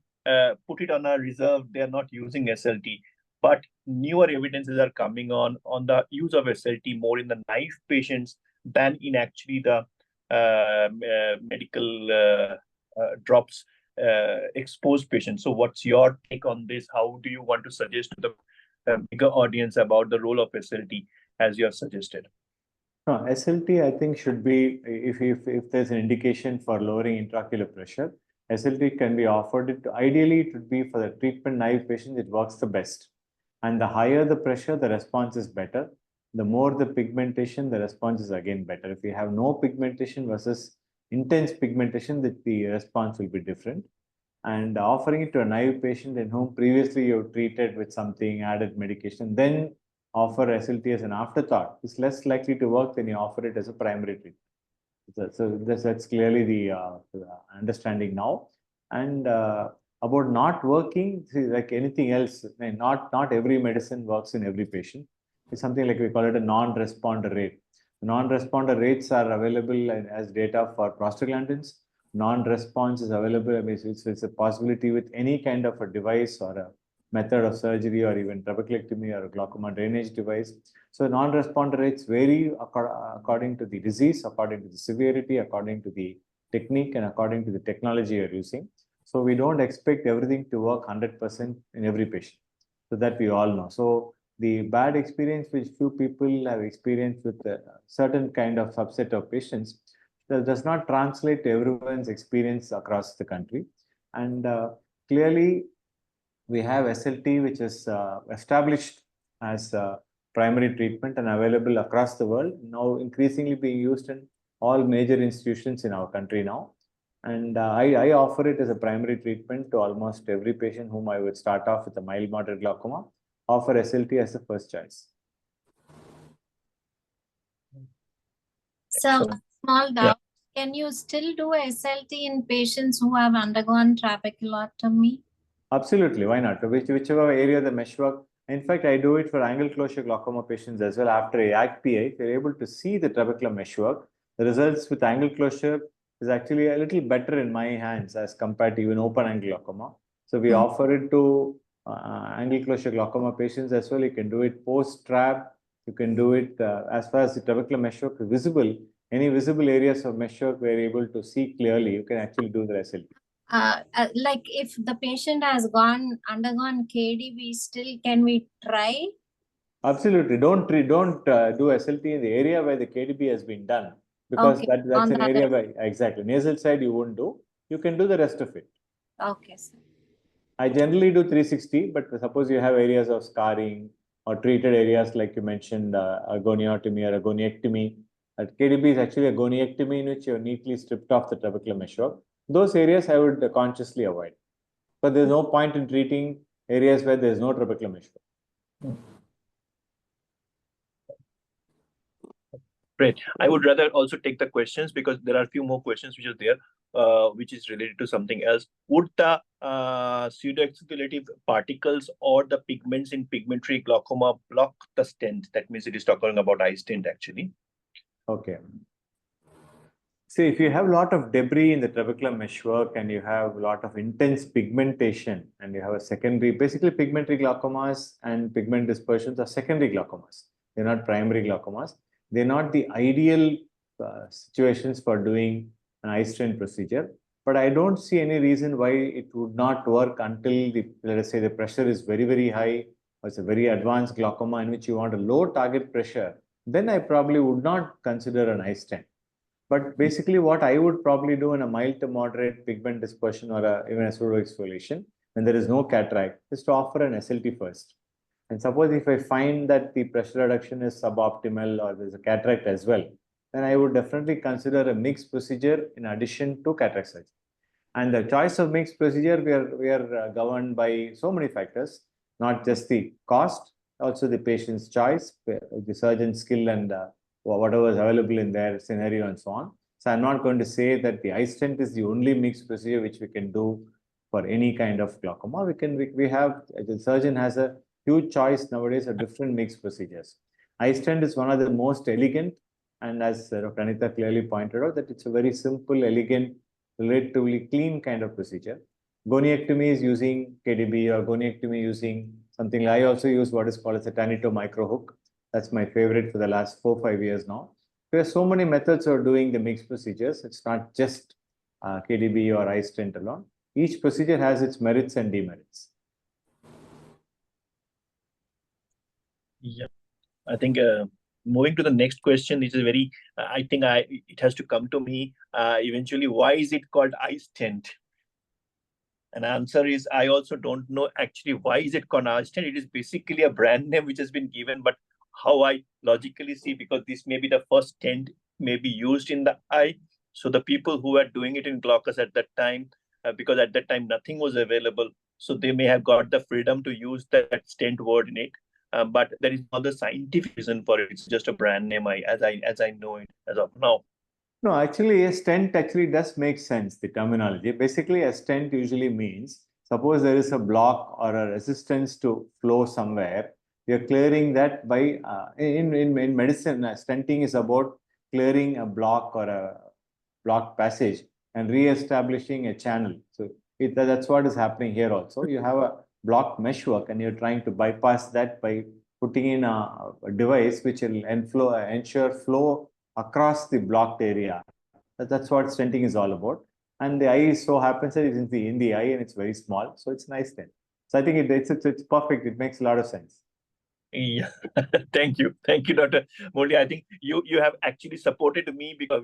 put it on a reserve. They are not using SLT. But newer evidences are coming on the use of SLT more in the naive patients than in actually the medical drops exposed patients. So what's your take on this? How do you want to suggest to the bigger audience about the role of SLT as you have suggested? No, SLT, I think, should be, if there's an indication for lowering intraocular pressure, SLT can be offered. Ideally, it would be for the treatment naive patients, it works the best. And the higher the pressure, the response is better. The more the pigmentation, the response is again better. If you have no pigmentation versus intense pigmentation, the response will be different. And offering it to a naive patient in whom previously you've treated with something, added medication, then offer SLT as an afterthought is less likely to work than you offer it as a primary treatment. So that's clearly the understanding now. And about not working, see, like anything else, not every medicine works in every patient. It's something like we call it a non-responder rate. Non-responder rates are available as data for prostaglandins. Non-response is available. I mean, it's a possibility with any kind of a device or a method of surgery or even trabeculectomy or a glaucoma drainage device. So non-responder rates vary according to the disease, according to the severity, according to the technique, and according to the technology you're using. So we don't expect everything to work 100% in every patient. So that we all know. So the bad experience which few people have experienced with a certain kind of subset of patients does not translate to everyone's experience across the country. And clearly, we have SLT, which is established as primary treatment and available across the world, now increasingly being used in all major institutions in our country now. And I offer it as a primary treatment to almost every patient whom I would start off with a mild moderate glaucoma, offer SLT as the first choice. So, small doubt. Yeah. Can you still do SLT in patients who have undergone trabeculotomy? Absolutely, why not? Whichever area the meshwork. In fact, I do it for angle closure glaucoma patients as well. After a ACPA, if you're able to see the trabecular meshwork, the results with angle closure is actually a little better in my hands as compared to even open angle glaucoma. So we offer it to angle closure glaucoma patients as well. You can do it post-trab. You can do it as far as the trabecular meshwork is visible. Any visible areas of meshwork we're able to see clearly, you can actually do the SLT. Like if the patient has undergone KDB, still can we try? Absolutely. Don't do SLT in the area where the KDB has been done, because that's an area where exactly nasal side you won't do. You can do the rest of it. Okay, sir. I generally do 360, but suppose you have areas of scarring or treated areas like you mentioned, a goniotomy or a goniectomy. KDB is actually a goniectomy in which you have neatly stripped off the trabecular meshwork. Those areas I would consciously avoid, but there's no point in treating areas where there's no trabecular meshwork. Great. I would rather also take the questions because there are a few more questions which are there, which is related to something else. Would the pseudoexfoliative particles or the pigments in pigmentary glaucoma block the stent? That means it is talking about iStent actually. Okay. See, if you have a lot of debris in the trabecular meshwork and you have a lot of intense pigmentation and you have a secondary, basically pigmentary glaucomas and pigment dispersions are secondary glaucomas. They're not primary glaucomas. They're not the ideal situations for doing an iStent procedure. But I don't see any reason why it would not work until let us say the pressure is very, very high, or it's a very advanced glaucoma in which you want a low target pressure. Then I probably would not consider an iStent. But basically what I would probably do in a mild to moderate pigment dispersion or even a pseudoexfoliation when there is no cataract is to offer an SLT first. And suppose if I find that the pressure reduction is suboptimal or there's a cataract as well, then I would definitely consider a mixed procedure in addition to cataract surgery. And the choice of mixed procedure, we are governed by so many factors, not just the cost, also the patient's choice, the surgeon's skill and whatever is available in their scenario and so on. So I'm not going to say that the iStent is the only mixed procedure which we can do for any kind of glaucoma. We have, the surgeon has a huge choice nowadays of different mixed procedures. iStent is one of the most elegant, and as Dr. Anita clearly pointed out, that it's a very simple, elegant, relatively clean kind of procedure. Goniectomy is using KDB, or goniectomy using something. I also use what is called as a Tanito micro hook. That's my favorite for the last 4-5 years now. There are so many methods of doing the mixed procedures. It's not just KDB or iStent alone. Each procedure has its merits and demerits. Yeah, I think moving to the next question, this is very, I think it has to come to me eventually. Why is it called iStent? And answer is, I also don't know actually why is it called iStent. It is basically a brand name which has been given, but how I logically see, because this may be the first stent may be used in the eye. So the people who were doing it in glaucus at that time, because at that time nothing was available, so they may have got the freedom to use that stent word in it. But there is no other scientific reason for it. It's just a brand name, as I know it as of now. No, actually, a stent actually does make sense, the terminology. Basically, a stent usually means, suppose there is a block or a resistance to flow somewhere, you're clearing that by, in medicine, stenting is about clearing a block or a blocked passage and re-establishing a channel. So that's what is happening here also. You have a blocked meshwork and you're trying to bypass that by putting in a device which will ensure flow across the blocked area. That's what stenting is all about. And the eye so happens that it's in the eye and it's very small. So it's nice stent. So I think it's perfect. It makes a lot of sense. Yeah, thank you, Dr. Murali. I think you have actually supported me because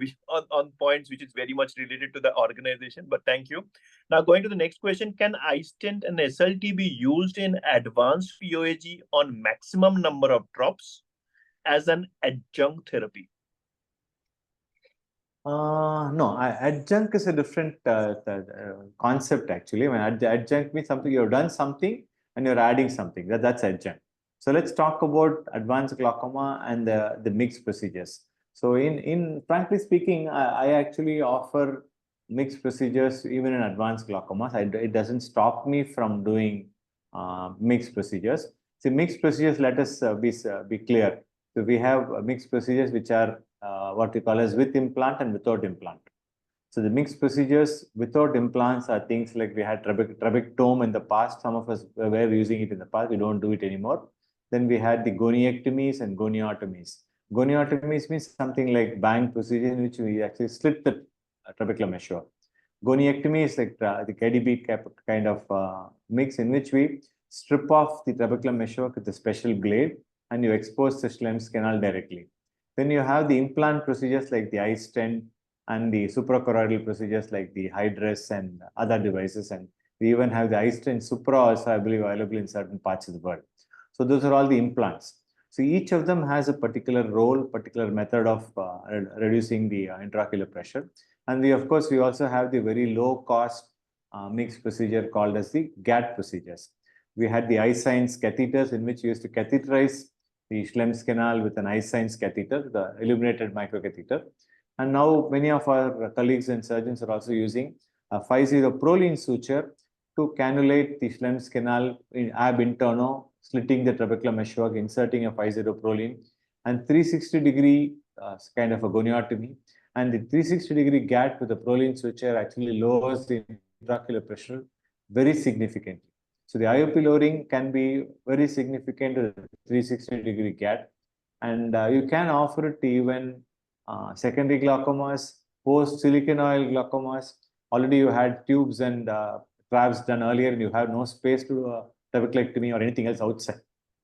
on points which is very much related to the organization. But thank you. Now going to the next question: can iStent and SLT be used in advanced POAG on maximum number of drops as an adjunct therapy? No, adjunct is a different concept actually. When adjunct means something you've done something and you're adding something. That's adjunct. So let's talk about advanced glaucoma and the mixed procedures. So in frankly speaking, I actually offer mixed procedures even in advanced glaucomas. It doesn't stop me from doing mixed procedures. See, mixed procedures, let us be clear. So we have mixed procedures which are what we call as with implant and without implant. So the mixed procedures without implants are things like we had trabectome in the past. Some of us were using it in the past. We don't do it anymore. Then we had the goniectomies and goniotomies. Goniotomies means something like bang procedure in which we actually slit the trabecular meshwork. Goniectomy is like the KDB kind of mix in which we strip off the trabecular meshwork with a special blade and you expose the Schlemm's canal directly. Then you have the implant procedures like the iStent and the suprachoroidal procedures like the Hydrus and other devices. And we even have the iStent Supra also, I believe, available in certain parts of the world. So those are all the implants. So each of them has a particular role, particular method of reducing the intraocular pressure. And we also have the very low cost mixed procedure called as the GATT procedures. We had the iScience catheters in which we used to catheterize the Schlemm's canal with an iScience catheter, the illuminated microcatheter. And now many of our colleagues and surgeons are also using a 50 proline suture to cannulate the Schlemm's canal in ab interno, slitting the trabecular meshwork, inserting a 50 proline, and 360-degree kind of a goniotomy. And the 360-degree GATT with the proline suture actually lowers the intraocular pressure very significantly. So the IOP lowering can be very significant with 360-degree GATT. And you can offer it to even secondary glaucomas, post-silicon oil glaucomas. Already you had tubes and trabs done earlier and you have no space to do a trabeculectomy or anything else outside.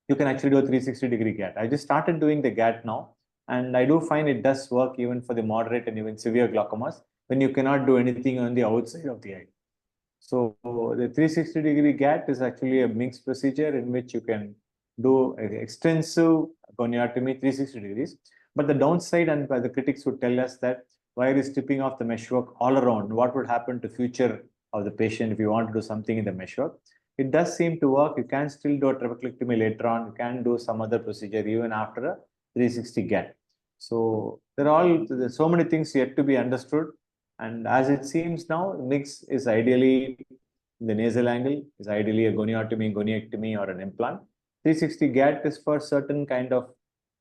You can actually do a 360-degree GATT. I just started doing the GATT now. And I do find it does work even for the moderate and even severe glaucomas when you cannot do anything on the outside of the eye. So the 360-degree GATT is actually a mixed procedure in which you can do extensive goniotomy 360 degrees. But the downside, and the critics would tell us that wire is stripping off the meshwork all around. What would happen to future of the patient if you want to do something in the meshwork? It does seem to work. You can still do a trabeculectomy later on. You can do some other procedure even after a 360 GATT. So there's so many things yet to be understood. And as it seems now, MIGS is ideally in the nasal angle, is ideally a goniotomy, goniectomy, or an implant. 360 GAT is for certain kind of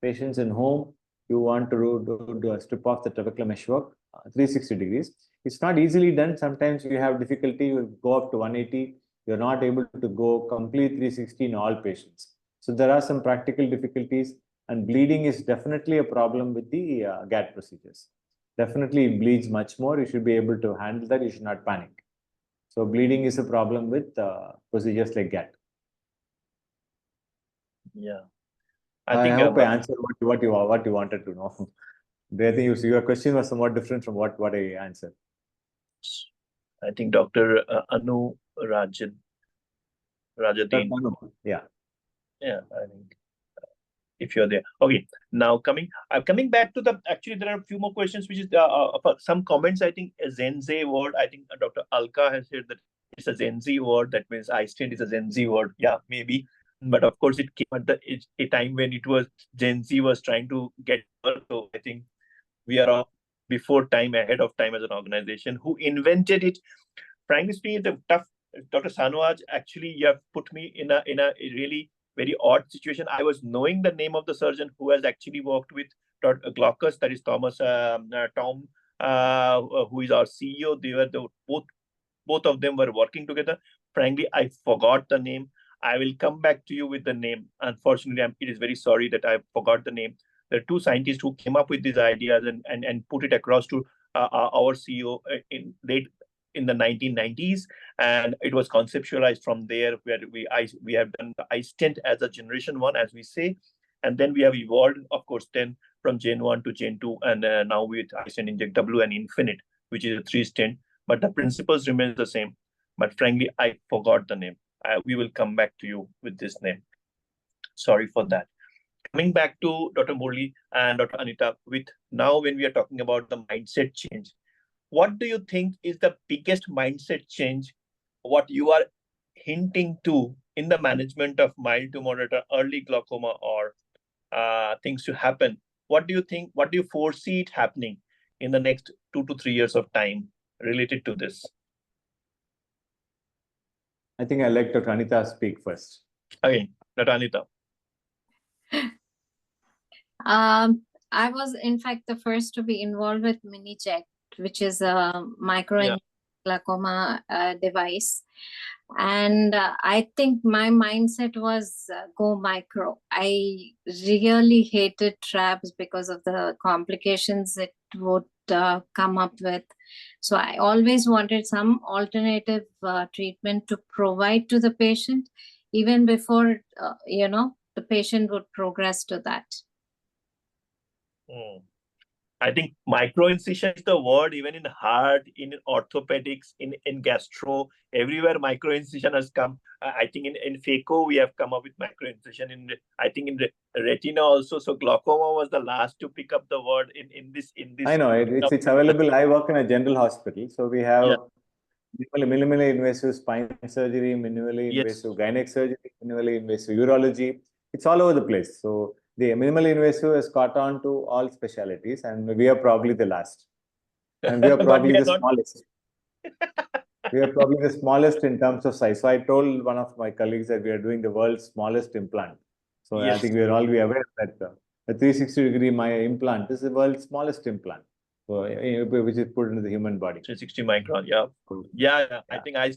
patients in home. You want to do a strip off the trabecular meshwork, 360 degrees. It's not easily done. Sometimes you have difficulty, you go up to 180. You're not able to go complete 360 in all patients. So there are some practical difficulties, and bleeding is definitely a problem with the GAT procedures. Definitely it bleeds much more. You should be able to handle that. You should not panic. So bleeding is a problem with procedures like GAT. Yeah. I hope I answered what you wanted to know. I think your question was somewhat different from what I answered. I think Dr. Anu Rajadin. Yeah. Yeah, I think if you're there. Okay, now coming back to actually there are a few more questions, which is some comments. I think a Zenze word. I think Dr. Alka has said that it's a Zenzi word. That means iStent is a Zenzi word. Yeah, maybe. But of course, it came at a time when it was Gen Z was trying to get work. So I think we are before time, ahead of time as an organization. Who invented it? Frankly speaking, it's a tough. Dr. Sanwaj, actually, you have put me in a really very odd situation. I was knowing the name of the surgeon who has actually worked with Dr. Glaucus, that is Tom, who is our CEO. They were both of them were working together. Frankly, I forgot the name. I will come back to you with the name. Unfortunately, it is very sorry that I forgot the name. There are two scientists who came up with these ideas and put it across to our CEO in the 1990s, and it was conceptualized from there, where we have done the iStent as a generation 1, as we say, and then we have evolved, of course, then from Gen 1 to Gen 2, and now with iStent Inject W and Infinite, which is a 3-stent, but the principles remain the same. But frankly, I forgot the name. We will come back to you with this name. Sorry for that. Coming back to Dr. Murali and Dr. Anita, with now when we are talking about the mindset change, what do you think is the biggest mindset change, what you are hinting to in the management of mild to moderate or early glaucoma, or things to happen? What do you think, what do you foresee it happening in the next 2 to 3 years of time related to this? I think I'd like Dr. Anita speak first. Okay, Dr. Anita. I was, in fact, the first to be involved with Inject, which is a micro glaucoma device. And I think my mindset was go micro. I really hated traps because of the complications it would come up with. So I always wanted some alternative treatment to provide to the patient, even before, the patient would progress to that. I think micro incision is the word, even in heart, in orthopedics, in gastro, everywhere micro incision has come. I think in phaco, we have come up with micro incision. I think in retina also. So glaucoma was the last to pick up the word in this. I know, it's available. I work in a general hospital. So we have minimally invasive spine surgery, minimally invasive gynec surgery, minimally invasive urology. It's all over the place. So the minimally invasive has caught on to all specialties, and we are probably the last. And we are probably the smallest. We are probably the smallest in terms of size. So I told one of my colleagues that we are doing the world's smallest implant. So I think we are all aware that the 360-degree implant is the world's smallest implant. So, which is put into the human body. 360 micron, yeah. I think I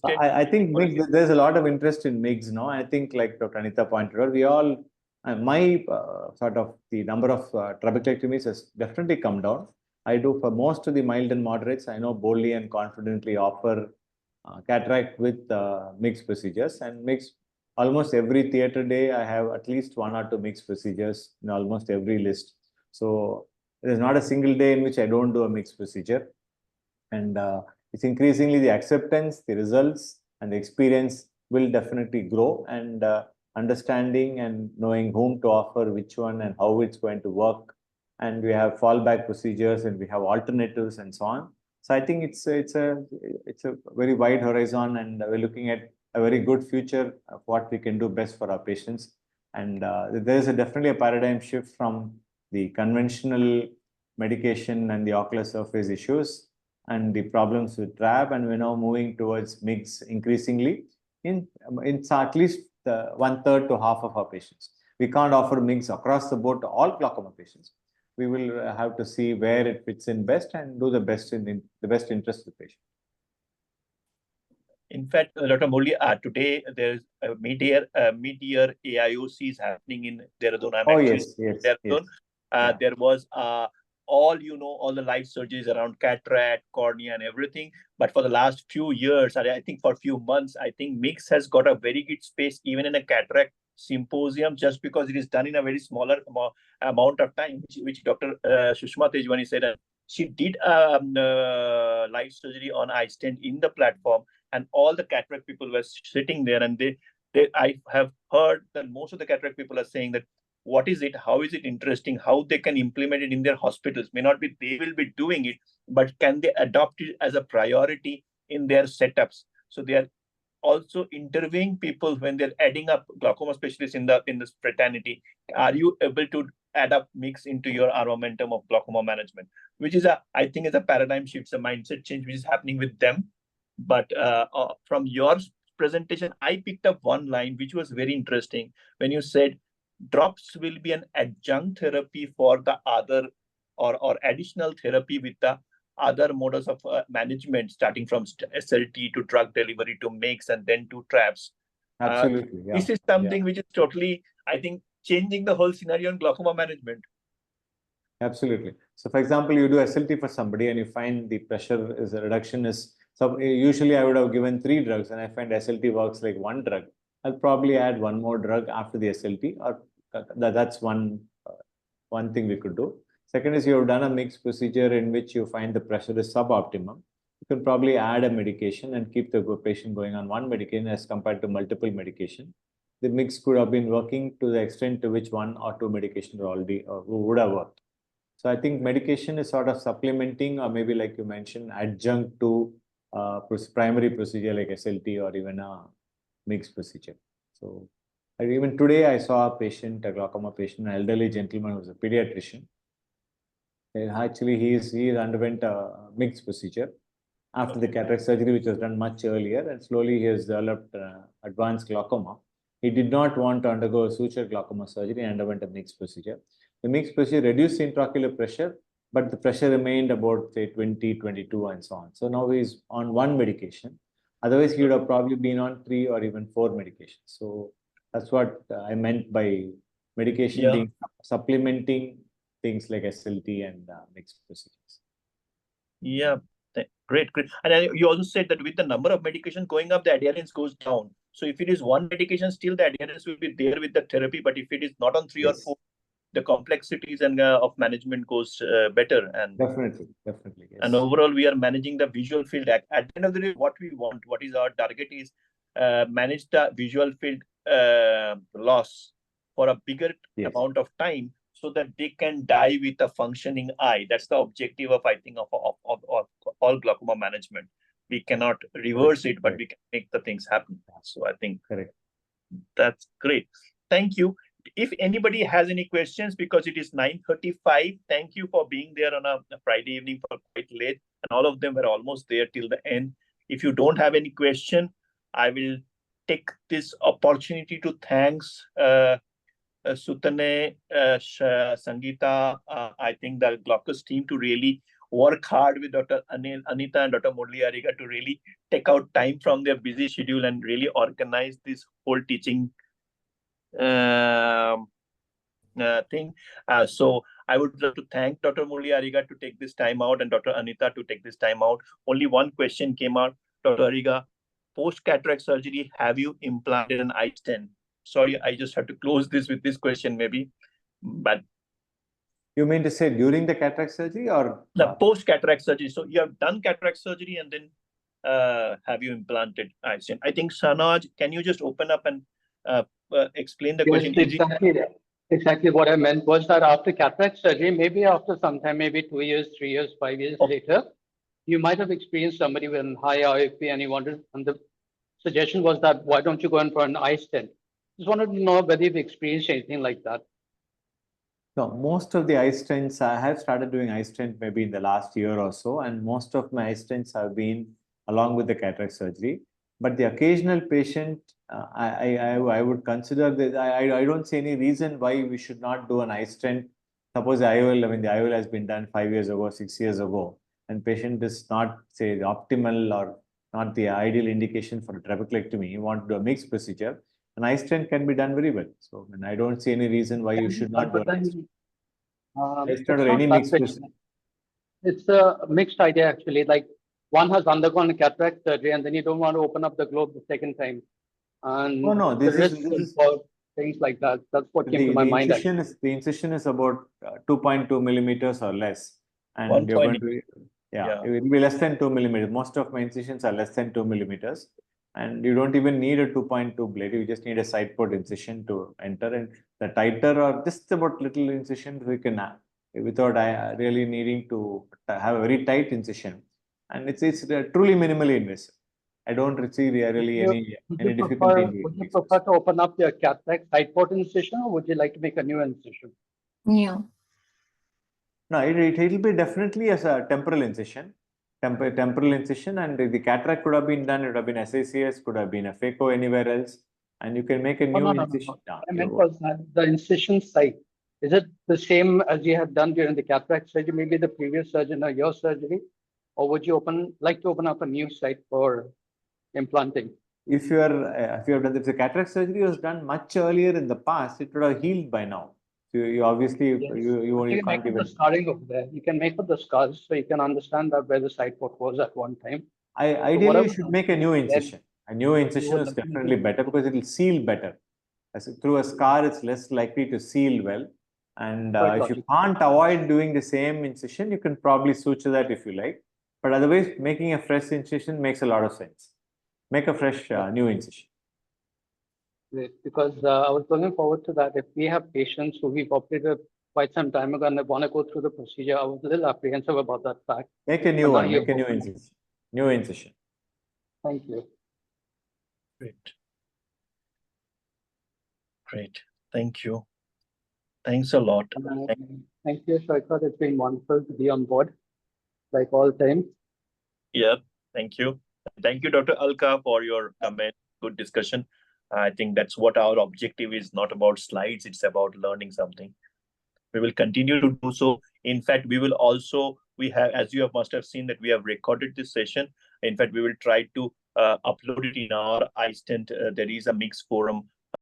think MIGS, there's a lot of interest in MIGS now. I think, like Dr. Anita pointed out, we all, the number of trabeculectomies has definitely come down. I do for most of the mild and moderates. I know boldly and confidently offer cataract with MIGS procedures, and MIGS, almost every theater day, I have at least 1 or 2 MIGS procedures in almost every list. So there's not a single day in which I don't do a MIGS procedure. And it's increasingly the acceptance, the results, and the experience will definitely grow, and understanding and knowing whom to offer which one and how it's going to work. And we have fallback procedures, and we have alternatives and so on. So I think it's a very wide horizon, and we're looking at a very good future of what we can do best for our patients. And there is definitely a paradigm shift from the conventional medication and the ocular surface issues and the problems with TRAB, and we're now moving towards MIGS increasingly in at least 1/3 to half of our patients. We can't offer MIGS across the board to all glaucoma patients. We will have to see where it fits in best and do the best in the best interest of the patient. In fact, Dr. Murali, today there's a mid-year AIOC is happening in Dehradun. Oh, yes. Dehradun. There was all the live surgeries around cataract, cornea, and everything. But for the last few years, I think for a few months, I think MIGS has got a very good space even in a cataract symposium, just because it is done in a very smaller amount of time, which Dr. Sushma Tejwani said. She did live surgery on iStent in the platform, and all the cataract people were sitting there, and I have heard that most of the cataract people are saying that what is it, how is it interesting, how they can implement it in their hospitals. May not be they will be doing it, but can they adopt it as a priority in their setups? So they are also interviewing people when they're adding up glaucoma specialists in this fraternity. Are you able to add up MIGS into your armamentum of glaucoma management? Which is I think is a paradigm shift, a mindset change which is happening with them. But from your presentation, I picked up one line which was very interesting when you said drops will be an adjunct therapy for the other or additional therapy with the other modes of management, starting from SLT to drug delivery to MIGS and then to TRABs. Absolutely. This is something which is totally, I think, changing the whole scenario in glaucoma management. Absolutely. So, for example, you do SLT for somebody and you find the pressure is a reduction is, so usually I would have given 3 drugs and I find SLT works like 1 drug. I'll probably add 1 more drug after the SLT, or that's one thing we could do. Second is you have done a MIGS procedure in which you find the pressure is suboptimum. You can probably add a medication and keep the patient going on 1 medication as compared to multiple medication. The MIGS could have been working to the extent to which 1 or 2 medications already would have worked. So I think medication is sort of supplementing, or maybe like you mentioned, adjunct to primary procedure like SLT or even a MIGS procedure. So even today I saw a patient, a glaucoma patient, an elderly gentleman who was a pediatrician. Actually, he underwent a MIGS procedure after the cataract surgery, which was done much earlier, and slowly he has developed advanced glaucoma. He did not want to undergo a suture glaucoma surgery and underwent a MIGS procedure. The MIGS procedure reduced the intraocular pressure, but the pressure remained about, say, 20, 22, and so on. So now he's on 1 medication. Otherwise, he would have probably been on 3 or even 4 medications. So that's what I meant by medication being supplementing things like SLT and MIGS procedures. Yeah, great. And you also said that with the number of medication going up, the adherence goes down. So if it is 1 medication, still the adherence will be there with the therapy. But if it is not on 3 or 4, the complexities and of management goes better. And definitely. Yes. And overall, we are managing the visual field. At the end of the day, what we want, what is our target is manage the visual field loss for a bigger amount of time, so that they can die with a functioning eye. That's the objective of, I think, of all glaucoma management. We cannot reverse it, but we can make the things happen. So I think that's great. Thank you. If anybody has any questions, because it is 9:35, thank you for being there on a Friday evening for quite late, and all of them were almost there till the end. If you don't have any question, I will take this opportunity to thanks Sutane, Sangeeta, I think the Glaucus team to really work hard with Dr. Anita and Dr. Murali Ariga to really take out time from their busy schedule and really organize this whole teaching thing. So I would love to thank Dr. Murali Ariga to take this time out and Dr. Anita to take this time out. Only one question came out, Dr. Ariga, post-cataract surgery, have you implanted an iStent? Sorry, I just have to close this with this question maybe, but. You mean to say during the cataract surgery or? The post-cataract surgery. So you have done cataract surgery and then have you implanted iStent? I think Sanaj, can you just open up and explain the question? Exactly what I meant was that after cataract surgery, maybe after some time, maybe 2 years, 3 years, 5 years later, you might have experienced somebody with a high IOP and you wanted, and the suggestion was that why don't you go in for an iStent? Just wanted to know whether you've experienced anything like that. No, most of the iStents, I have started doing iStent maybe in the last year or so, and most of my iStents have been along with the cataract surgery. But the occasional patient, I would consider that I don't see any reason why we should not do an iStent. Suppose the IOL, I mean, the IOL has been done 5 years ago, 6 years ago, and patient is not, say, the optimal or not the ideal indication for a trabeculectomy. You want to do a mixed procedure. An iStent can be done very well. So, and I don't see any reason why you should not do an iStent. It's iStent or not any that mixed way. procedure. It's a mixed idea actually. Like one has undergone a cataract surgery, and then you don't want to open up the globe the second time. And Oh no, the this risks is involved, things like that. That's what came to my mind. the incision is about 2.2 millimeters or less, and you're going to Yeah. it will be less than 2 millimeters. Most of my incisions are less than 2 millimeters, and you don't even need a 2.2 blade. You just need a side port incision to enter, and the tighter or just about little incision we can without really needing to have a very tight incision, and it's truly minimally invasive. I don't see really any difficulty in Would you doing prefer to open up your cataract side port incision, or would you like to make a new incision? New. No, it'll be definitely as a temporal incision, temporal incision, and the cataract could have been done. It would have been SACS, could have been a phaco anywhere else, and you can make a new incision. What I meant was that the incision site, is it the same as you had done during the cataract surgery, maybe the previous surgeon or your surgery, or would you like to open up a new site for implanting? If you have done, if the cataract surgery was done much earlier in the past, it would have healed by now. You obviously Yes. you can can't make up even. the scarring over there. You can make up the scars so you can understand that where the side port was at one time. Ideally, you should make a new incision. A new incision is definitely definitely better because it will seal better. Through a scar, it's less likely to seal well. And if you can't avoid doing the same incision, you can probably suture that if you like. But otherwise, making a fresh incision makes a lot of sense. Make a fresh new incision. Great, because I was looking forward to that. If we have patients who we've operated quite some time ago and they want to go through the procedure, I was a little apprehensive about that fact. Make a new one. Make a new incision. New incision. Thank you. Great. Great. Thank you. Thanks a lot. Thank you, Shaikar. It's been wonderful to be on board, like all time. Yeah, thank you. Thank you, Dr. Alka, for your comment. Good discussion. I think that's what our objective is, not about slides. It's about learning something. We will continue to do so. In fact, we will also, as you must have seen that we have recorded this session. In fact, we will try to upload it in our iStent. There is a mixed forum